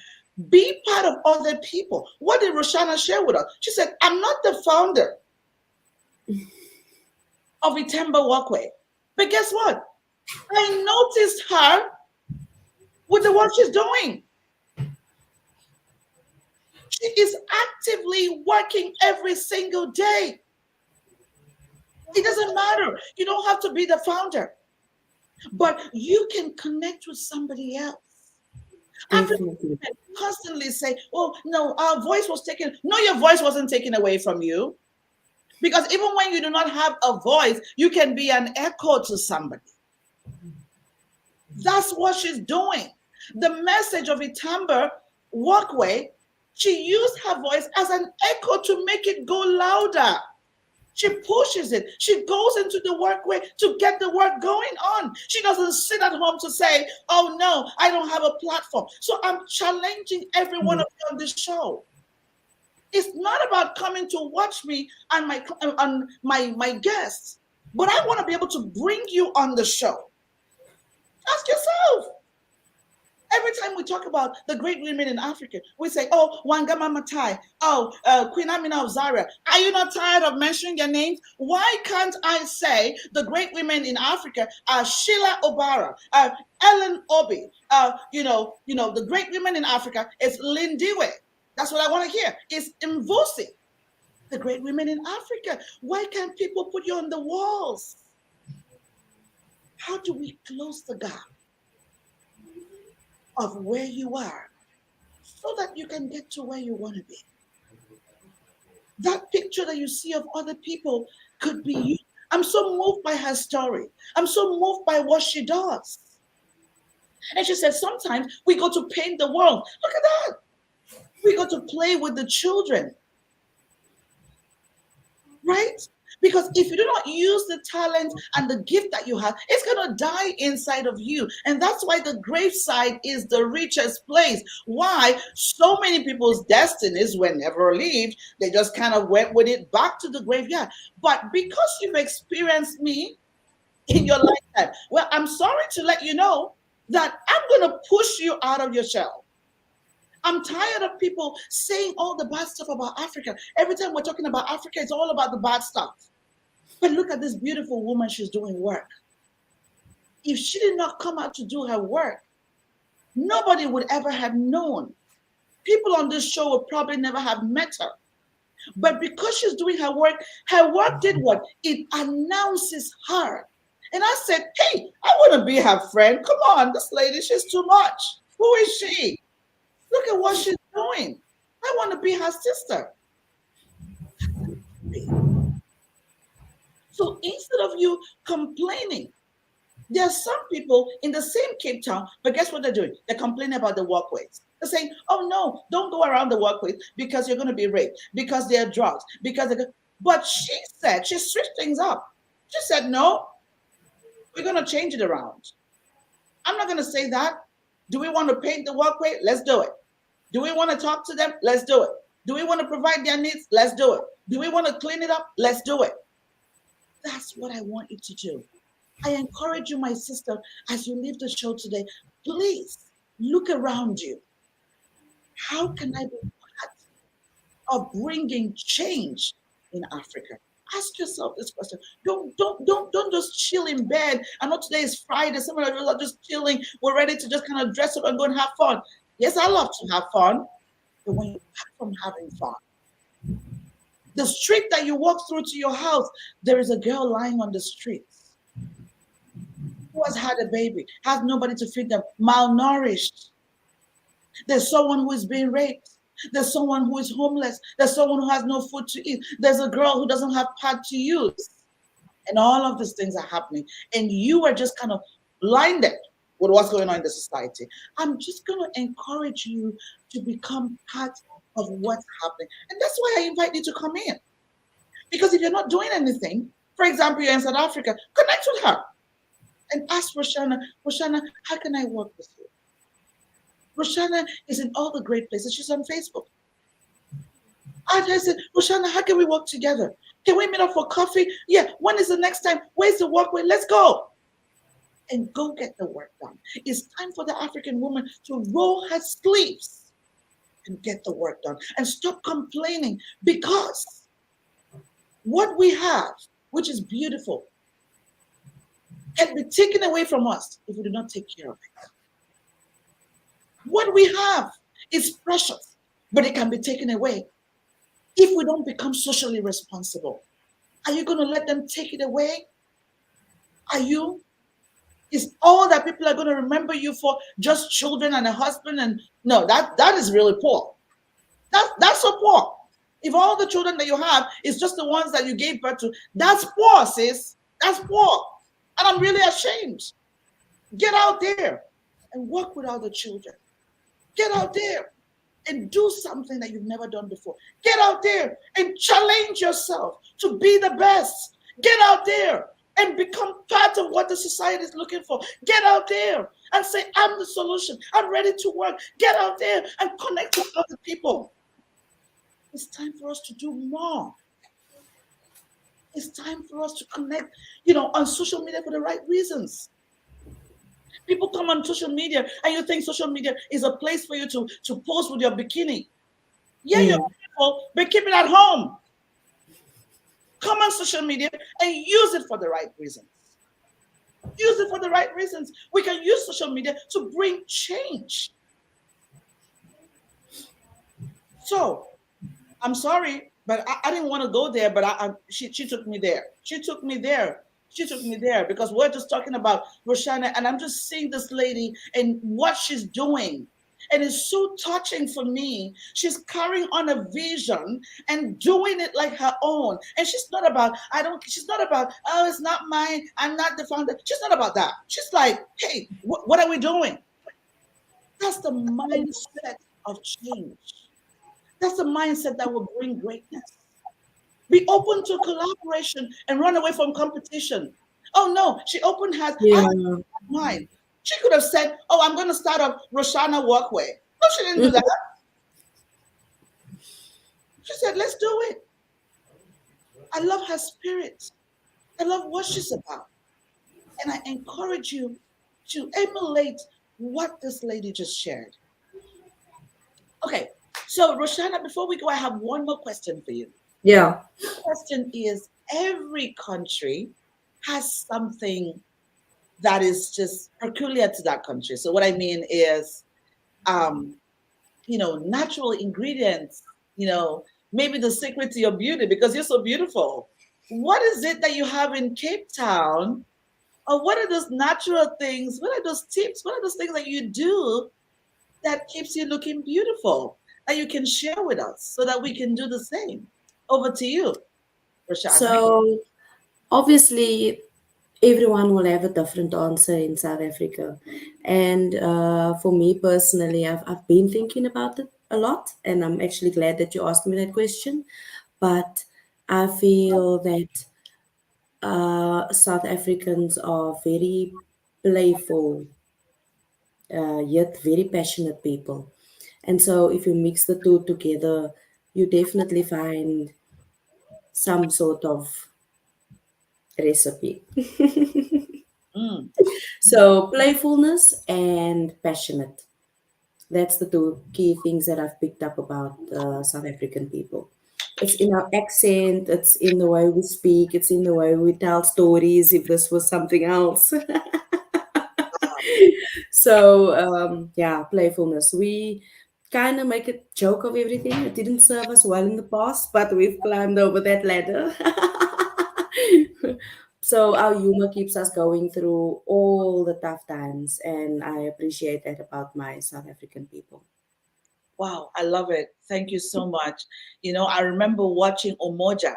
[SPEAKER 2] Be part of other people. What did Roshana share with us? She said, I'm not the founder of Ithemba Walkway. But guess what? I noticed her with the work she's doing. She is actively working every single day. It doesn't matter. You don't have to be the founder. But you can connect with somebody else. Africans constantly say, oh, no, our voice was taken. No, your voice wasn't taken away from you. Because even when you do not have a voice, you can be an echo to somebody. That's what she's doing. The message of Ithemba Walkway, she used her voice as an echo to make it go louder. She pushes it. She goes into the workway to get the work going on. She doesn't sit at home to say, oh no, I don't have a platform. So I'm challenging every one of you on this show. It's not about coming to watch me and my guests, but I want to be able to bring you on the show. Ask yourself. Every time we talk about the great women in Africa, we say, oh, Wangama Matai, oh, Queen Amina of Zaria. Are you not tired of mentioning their names? Why can't I say the great women in Africa are Sheila Obara, Ellen Obi, the great women in Africa is Lindiwe. That's what I want to hear. It's Mvusi. The great women in Africa. Why can't people put you on the walls? How do we close the gap of where you are so that you can get to where you want to be? That picture that you see of other people could be you. I'm so moved by her story. I'm so moved by what she does. And she said, sometimes we go to paint the world. Look at that. We go to play with the children. Right? Because if you do not use the talent and the gift that you have, it's going to die inside of you. And that's why the graveside is the richest place. Why? So many people's destinies were never lived. They just kind of went with it back to the graveyard. But because you've experienced me in your lifetime, well, I'm sorry to let you know that I'm going to push you out of your shell. I'm tired of people saying all the bad stuff about Africa. Every time we're talking about Africa, it's all about the bad stuff. But look at this beautiful woman, she's doing work. If she did not come out to do her work, nobody would ever have known. People on this show would probably never have met her. But because she's doing her work did what? It announces her. And I said, hey, I want to be her friend. Come on, this lady, she's too much. Who is she? Look at what she's doing. I want to be her sister. So instead of you complaining, there are some people in the same Cape Town, but guess what they're doing? They're complaining about the walkways. They're saying, oh no, don't go around the walkways because you're going to be raped, because there are drugs, because they're... But she said, she switched things up. She said, no, we're going to change it around. I'm not going to say that. Do we want to paint the walkway? Let's do it. Do we want to talk to them? Let's do it. Do we want to provide their needs? Let's do it. Do we want to clean it up? Let's do it. That's what I want you to do. I encourage you, my sister, as you leave the show today, please look around you. How can I be part of bringing change in Africa? Ask yourself this question. Don't just chill in bed. I know today is Friday. Some of us are just chilling. We're ready to just kind of dress up and go and have fun. Yes, I love to have fun, but when you're back from having fun, the street that you walk through to your house, there is a girl lying on the street who has had a baby, has nobody to feed them, malnourished. There's someone who is being raped. There's someone who is homeless. There's someone who has no food to eat. There's a girl who doesn't have pad to use. And all of these things are happening. And you are just kind of blinded with what's going on in the society. I'm just going to encourage you to become part of what's happening. And that's why I invite you to come in. Because if you're not doing anything, for example, you're in South Africa, connect with her and ask Roshana, Roshana, how can I work with you? Roshana is in all the great places. She's on Facebook. And I said, Roshana, how can we work together? Can we meet up for coffee? Yeah. When is the next time? Where's the walkway? Let's go. And go get the work done. It's time for the African woman to roll her sleeves and get the work done and stop complaining, because what we have, which is beautiful, can be taken away from us if we do not take care of it. What we have is precious, but it can be taken away if we don't become socially responsible. Are you going to let them take it away? Are you? Is all that people are going to remember you for just children and a husband? And no, that is really poor. That's so poor. If all the children that you have is just the ones that you gave birth to, that's poor, sis. That's poor. And I'm really ashamed. Get out there and work with other children. Get out there and do something that you've never done before. Get out there and challenge yourself to be the best. Get out there and become part of what the society is looking for. Get out there and say, I'm the solution. I'm ready to work. Get out there and connect with other people. It's time for us to do more. It's time for us to connect, on social media for the right reasons. People come on social media and you think social media is a place for you to pose with your bikini. Yeah, you're beautiful, but keep it at home. Come on social media and use it for the right reasons. Use it for the right reasons. We can use social media to bring change. So, I'm sorry, but I didn't want to go there, but she took me there. She took me there because we're just talking about Roshana, and I'm just seeing this lady and what she's doing. And it's so touching for me. She's carrying on a vision and doing it like her own. And she's not about, oh, it's not mine. I'm not the founder. She's not about that. She's like, hey, what are we doing? That's the mindset of change. That's the mindset that will bring greatness. Be open to collaboration and run away from competition. Oh no, she opened her mind. She could have said, oh, I'm going to start a Roshana walkway. No, she didn't do that. She said, let's do it. I love her spirit. I love what she's about. And I encourage you to emulate what this lady just shared. Okay, so Roshana, before we go, I have one more question for you.
[SPEAKER 4] Yeah.
[SPEAKER 2] The question is, every country has something that is just peculiar to that country. So what I mean is, natural ingredients, maybe the secret to your beauty, because you're so beautiful. What is it that you have in Cape Town? Or what are those natural things? What are those tips? What are those things that you do that keeps you looking beautiful that you can share with us so that we can do the same? Over to you, Roshana.
[SPEAKER 4] So obviously, everyone will have a different answer in South Africa. And for me personally, I've been thinking about it a lot, and I'm actually glad that you asked me that question. But I feel that South Africans are very playful, yet very passionate people. And so, if you mix the two together, you definitely find some sort of recipe.
[SPEAKER 2] Mm,
[SPEAKER 4] So, playfulness and passionate. That's the two key things that I've picked up about South African people. It's in our accent, it's in the way we speak, it's in the way we tell stories if this was something else. So, yeah, playfulness. We kind of make a joke of everything. It didn't serve us well in the past, but we've climbed over that ladder. So, our humor keeps us going through all the tough times, and I appreciate that about my South African people.
[SPEAKER 2] wow, I love it. Thank you so much. I remember watching Omoja,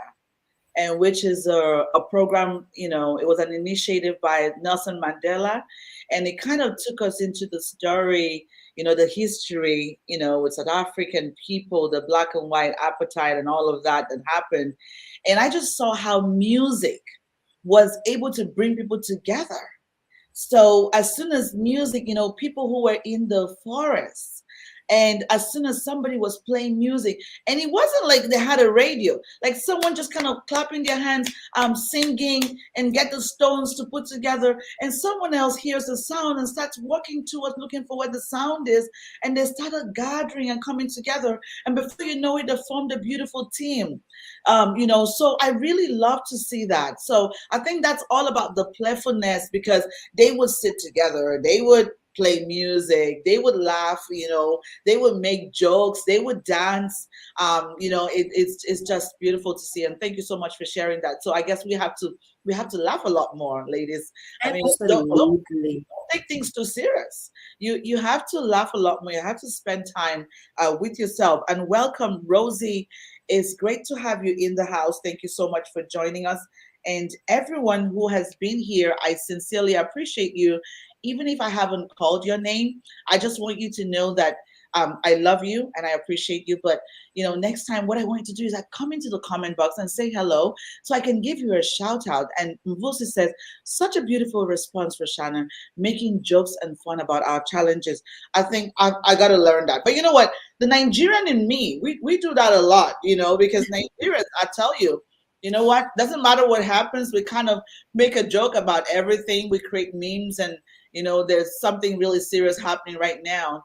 [SPEAKER 2] and which is a program, it was an initiative by Nelson Mandela, and it kind of took us into the story, the history, with South African people, the black and white apartheid and all of that happened. And I just saw how music was able to bring people together. So as soon as music, people who were in the forest, and as soon as somebody was playing music, and it wasn't like they had a radio, like someone just kind of clapping their hands, singing, and get the stones to put together, and someone else hears the sound and starts walking towards looking for where the sound is, and they started gathering and coming together, and before you know it, they formed a beautiful team. So I really love to see that. So I think that's all about the playfulness, because they would sit together, they would play music, they would laugh, they would make jokes, they would dance. It's just beautiful to see. And thank you so much for sharing that. So I guess we have to laugh a lot more, ladies. I mean, don't
[SPEAKER 4] Absolutely.
[SPEAKER 2] take things too serious. You have to laugh a lot more. You have to spend time with yourself. And welcome, Rosie. It's great to have you in the house. Thank you so much for joining us. And everyone who has been here, I sincerely appreciate you. Even if I haven't called your name, I just want you to know that I love you and I appreciate you. But next time, what I want you to do is come into the comment box and say hello, so I can give you a shout out. And Mvusi says, such a beautiful response, Roshana, making jokes and fun about our challenges. I think I got to learn that. But you know what? The Nigerian in me, we do that a lot, because Nigerians, I tell you, you know what? Doesn't matter what happens, we kind of make a joke about everything. We create memes, and there's something really serious happening right now.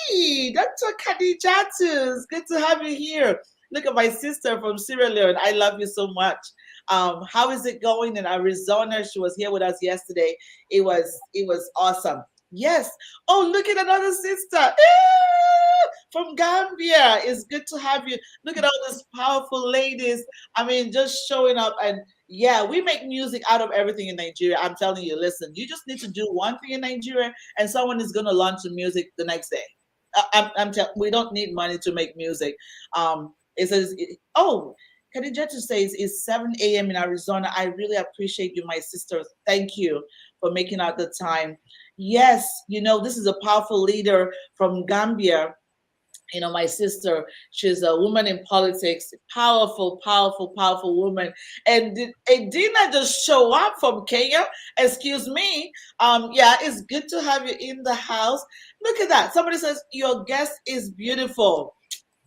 [SPEAKER 2] Hey, Dr. Khadijatu, it's good to have you here. Look at my sister from Sierra Leone. I love you so much. How is it going in Arizona? She was here with us yesterday. It was awesome. Yes. Oh, look at another sister. From Gambia. It's good to have you. Look at all these powerful ladies. I mean, just showing up. And yeah, we make music out of everything in Nigeria. I'm telling you, listen, you just need to do one thing in Nigeria, and someone is going to launch the music the next day. We don't need money to make music. It says, oh, Khadija says it's 7 a.m. in Arizona. I really appreciate you, my sisters. Thank you for making out the time. Yes, this is a powerful leader from Gambia. My sister, she's a woman in politics, powerful, powerful, powerful woman. And did Adina just show up from Kenya? Excuse me. Yeah, it's good to have you in the house. Look at that. Somebody says your guest is beautiful.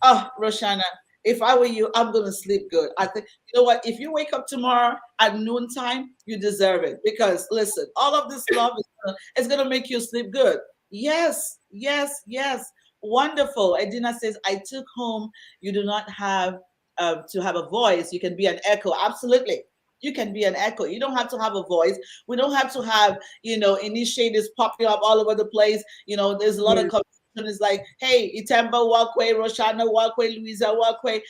[SPEAKER 2] Oh, Roshana, if I were you, I'm gonna sleep good. I think, you know what? If you wake up tomorrow at noontime, you deserve it. Because listen, all of this love is gonna make you sleep good. Yes, yes, yes. Wonderful. Edina says, I took home. You do not have to have a voice. You can be an echo. Absolutely. You can be an echo. You don't have to have a voice. We don't have to have, initiatives popping up all over the place. There's a lot of
[SPEAKER 4] Yeah.
[SPEAKER 2] competition. It's like, hey, Ithemba walkway, Roshana walkway, Louisa walkway.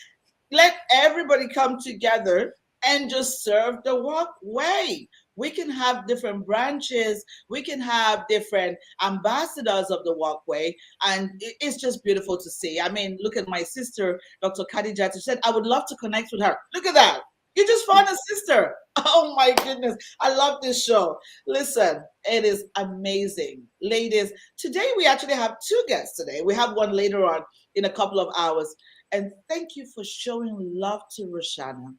[SPEAKER 2] Let everybody come together and just serve the walkway. We can have different branches. We can have different ambassadors of the walkway. And it's just beautiful to see. I mean, look at my sister, Dr. Khadija. She said, I would love to connect with her. Look at that. You just found a sister. Oh my goodness. I love this show. Listen, it is amazing. Ladies, today we actually have two guests today. We have one later on in a couple of hours. And thank you for showing love to Roshana.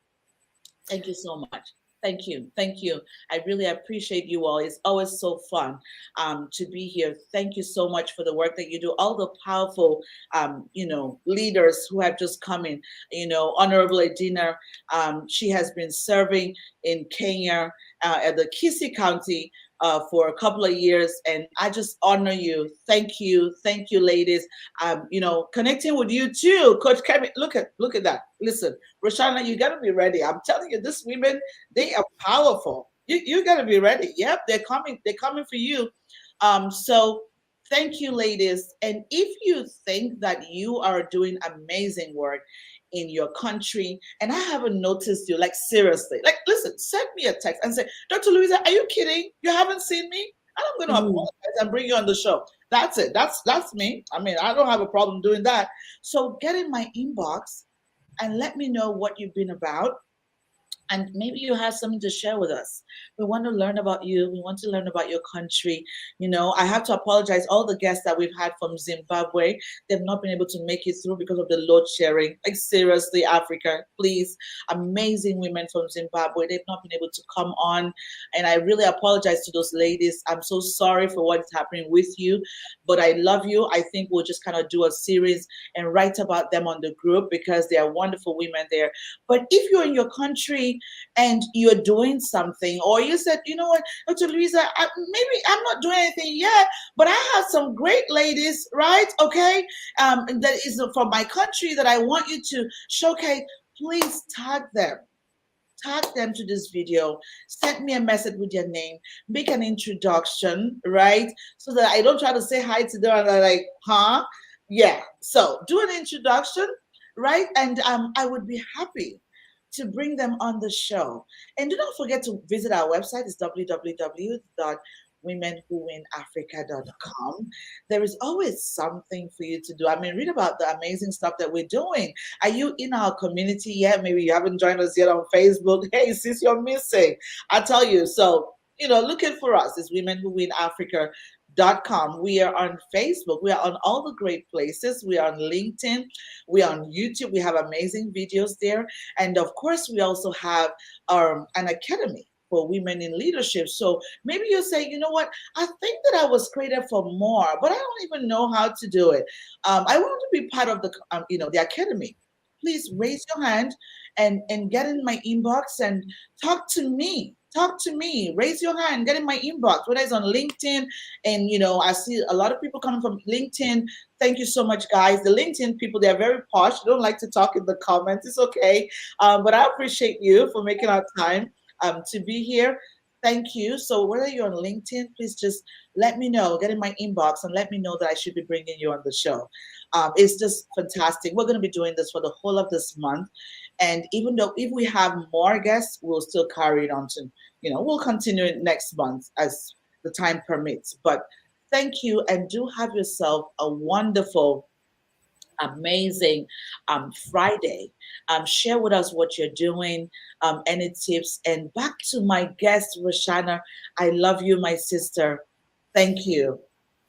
[SPEAKER 2] Thank you so much. Thank you. Thank you. I really appreciate you all. It's always so fun to be here. Thank you so much for the work that you do. All the powerful, leaders who have just come in. Honorable Edina, she has been serving in Kenya at the Kisii County for a couple of years, and I just honor you. Thank you, ladies. Connecting with you too, Coach Kevin. Look at that. Listen, Roshana, you gotta be ready. I'm telling you, these women, they are powerful. You gotta be ready. Yep, they're coming. They're coming for you. So thank you, ladies. And if you think that you are doing amazing work in your country and I haven't noticed you, like seriously, like listen, send me a text and say, Dr. Louisa, are you kidding? You haven't seen me? And I'm going to apologize and bring you on the show. That's it. That's me. I mean, I don't have a problem doing that. So get in my inbox and let me know what you've been about. And maybe you have something to share with us. We want to learn about you. We want to learn about your country. I have to apologize. All the guests that we've had from Zimbabwe, they've not been able to make it through because of the load sharing. Like seriously, Africa, please. Amazing women from Zimbabwe. They've not been able to come on. And I really apologize to those ladies. I'm so sorry for what is happening with you. But I love you. I think we'll just kind of do a series and write about them on the group because they are wonderful women there. But if you're in your country, and you're doing something, or you said, you know what, Dr. Louisa, maybe I'm not doing anything yet, but I have some great ladies, right? Okay, that is from my country that I want you to showcase. Please tag them. Tag them to this video. Send me a message with your name. Make an introduction, right? So that I don't try to say hi to them and they're like, huh? Yeah. So do an introduction, right? And I would be happy to bring them on the show. And do not forget to visit our website. It's www.womenwhowinafrica.com. There is always something for you to do. I mean, read about the amazing stuff that we're doing. Are you in our community yet? Maybe you haven't joined us yet on Facebook. Hey, sis, you're missing. I tell you. So, looking for us is Women Who Win Africa. .com. We are on Facebook. We are on all the great places. We are on LinkedIn. We are on YouTube. We have amazing videos there. And of course, we also have an academy for women in leadership. So maybe you say, you know what, I think that I was created for more, but I don't even know how to do it. I want to be part of the academy. Please raise your hand and get in my inbox and talk to me. Talk to me. Raise your hand. Get in my inbox. Whether it's on LinkedIn, and I see a lot of people coming from LinkedIn. Thank you so much, guys. The LinkedIn people, they're very posh. They don't like to talk in the comments. It's okay, but I appreciate you for making our time to be here. Thank you. So whether you're on LinkedIn, please just let me know. Get in my inbox and let me know that I should be bringing you on the show. It's just fantastic. We're going to be doing this for the whole of this month. And even though if we have more guests, we'll still carry it on to, we'll continue it next month as the time permits. But thank you, and do have yourself a wonderful, amazing Friday. Share with us what you're doing, any tips. And back to my guest, Roshana. I love you, my sister. Thank you.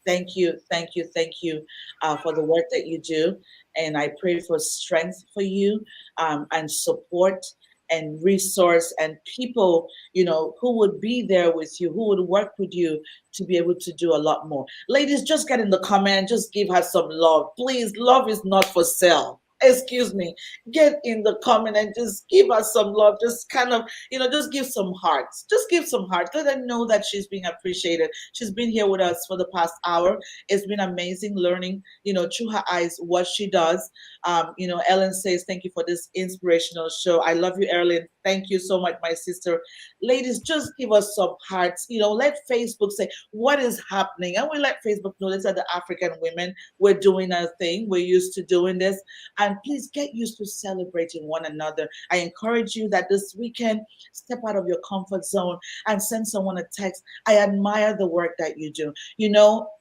[SPEAKER 2] Thank you for the work that you do. And I pray for strength for you and support and resource and people, who would be there with you, who would work with you to be able to do a lot more. Ladies, just get in the comment, just give her some love. Please, love is not for sale. Excuse me. Get in the comment and just give us some love. Just kind of, just give some hearts. Just give some hearts. Let her know that she's being appreciated. She's been here with us for the past hour. It's been amazing learning, through her eyes what she does. Ellen says, thank you for this inspirational show. I love you, Ellen. Thank you so much, my sister. Ladies, just give us some hearts. Let Facebook say what is happening. And we let Facebook know that the African women, we're doing our thing. We're used to doing this. And please get used to celebrating one another. I encourage you that this weekend, step out of your comfort zone and send someone a text. I admire the work that you do.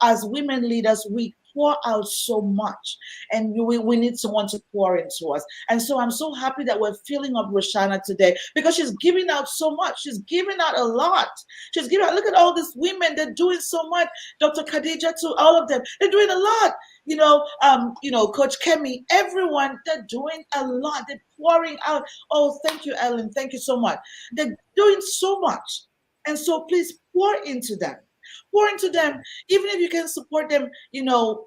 [SPEAKER 2] As women leaders, we pour out so much, and we need someone to pour into us. And so I'm so happy that we're filling up Roshana today, because she's giving out so much. She's giving out a lot. She's giving out. Look at all these women. They're doing so much. Dr. Khadija, too, all of them. They're doing a lot. Coach Kemi, everyone, they're doing a lot. They're pouring out. Oh, thank you, Ellen. Thank you so much. They're doing so much. And so please pour into them. Pour into them. Even if you can support them,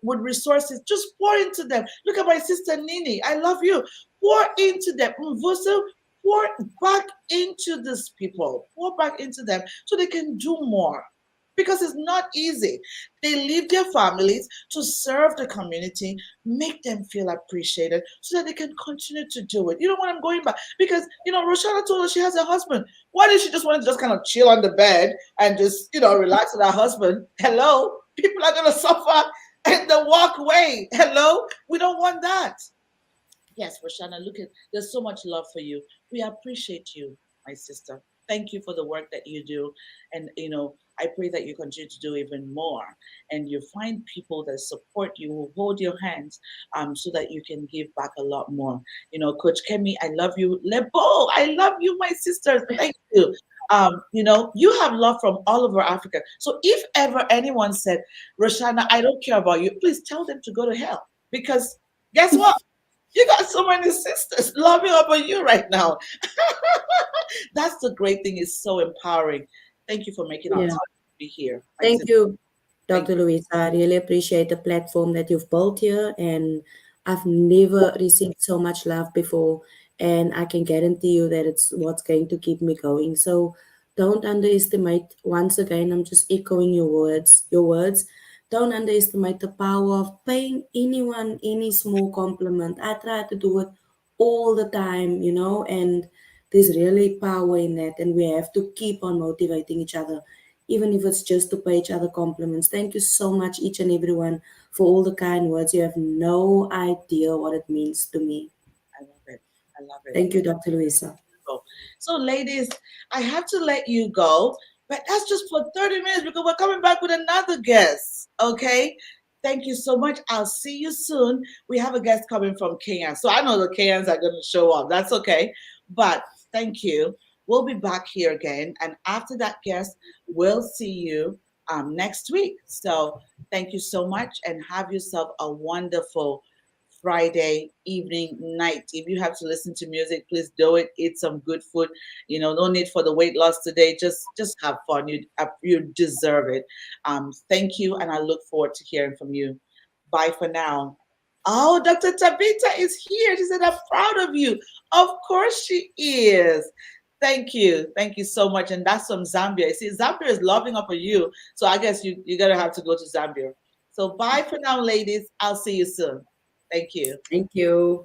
[SPEAKER 2] with resources, just pour into them. Look at my sister Nini. I love you. Pour into them. Mvusu, pour back into these people. Pour back into them so they can do more. Because it's not easy. They leave their families to serve the community, make them feel appreciated so that they can continue to do it. You know what I'm going back? Because, Roshana told us she has a husband. Why did she just want to just kind of chill on the bed and just, relax with her husband? Hello? People are going to suffer in the walkway. Hello? We don't want that. Yes, Roshana, there's so much love for you. We appreciate you, my sister. Thank you for the work that you do. And, I pray that you continue to do even more, and you find people that support you, who hold your hands, so that you can give back a lot more. Coach Kemi, I love you. Lebo, I love you, my sister. Thank you. You have love from all over Africa. So if ever anyone said, Roshana, I don't care about you, please tell them to go to hell. Because guess what? You got so many sisters loving up on you right now. That's the great thing. It's so empowering. Thank you for making our time to be here.
[SPEAKER 4] Thank you, Dr. Louisa. I really appreciate the platform that you've built here, and I've never received so much love before, and I can guarantee you that it's what's going to keep me going. So don't underestimate. Once again, I'm just echoing your words. Don't underestimate the power of paying anyone any small compliment. I try to do it all the time, and there's really power in that, and we have to keep on motivating each other, even if it's just to pay each other compliments. Thank you so much, each and everyone, for all the kind words. You have no idea what it means to me.
[SPEAKER 2] I love it. I love it.
[SPEAKER 4] Thank you, Dr. Louisa.
[SPEAKER 2] So, ladies, I have to let you go, but that's just for 30 minutes because we're coming back with another guest. Okay? Thank you so much. I'll see you soon. We have a guest coming from Kenya. So I know the Kenyans are going to show up. That's okay. But thank you. We'll be back here again. And after that guest, we'll see you next week. So thank you so much, and have yourself a wonderful Friday evening, night. If you have to listen to music, please do it. Eat some good food. No need for the weight loss today. Just have fun. You deserve it. Thank you, and I look forward to hearing from you. Bye for now. Oh, Dr. Tabitha is here. She said, I'm proud of you. Of course she is. Thank you. Thank you so much. And that's from Zambia. You see, Zambia is loving up on you. So I guess you're going to have to go to Zambia. So bye for now, ladies. I'll see you soon. Thank you.
[SPEAKER 4] Thank you.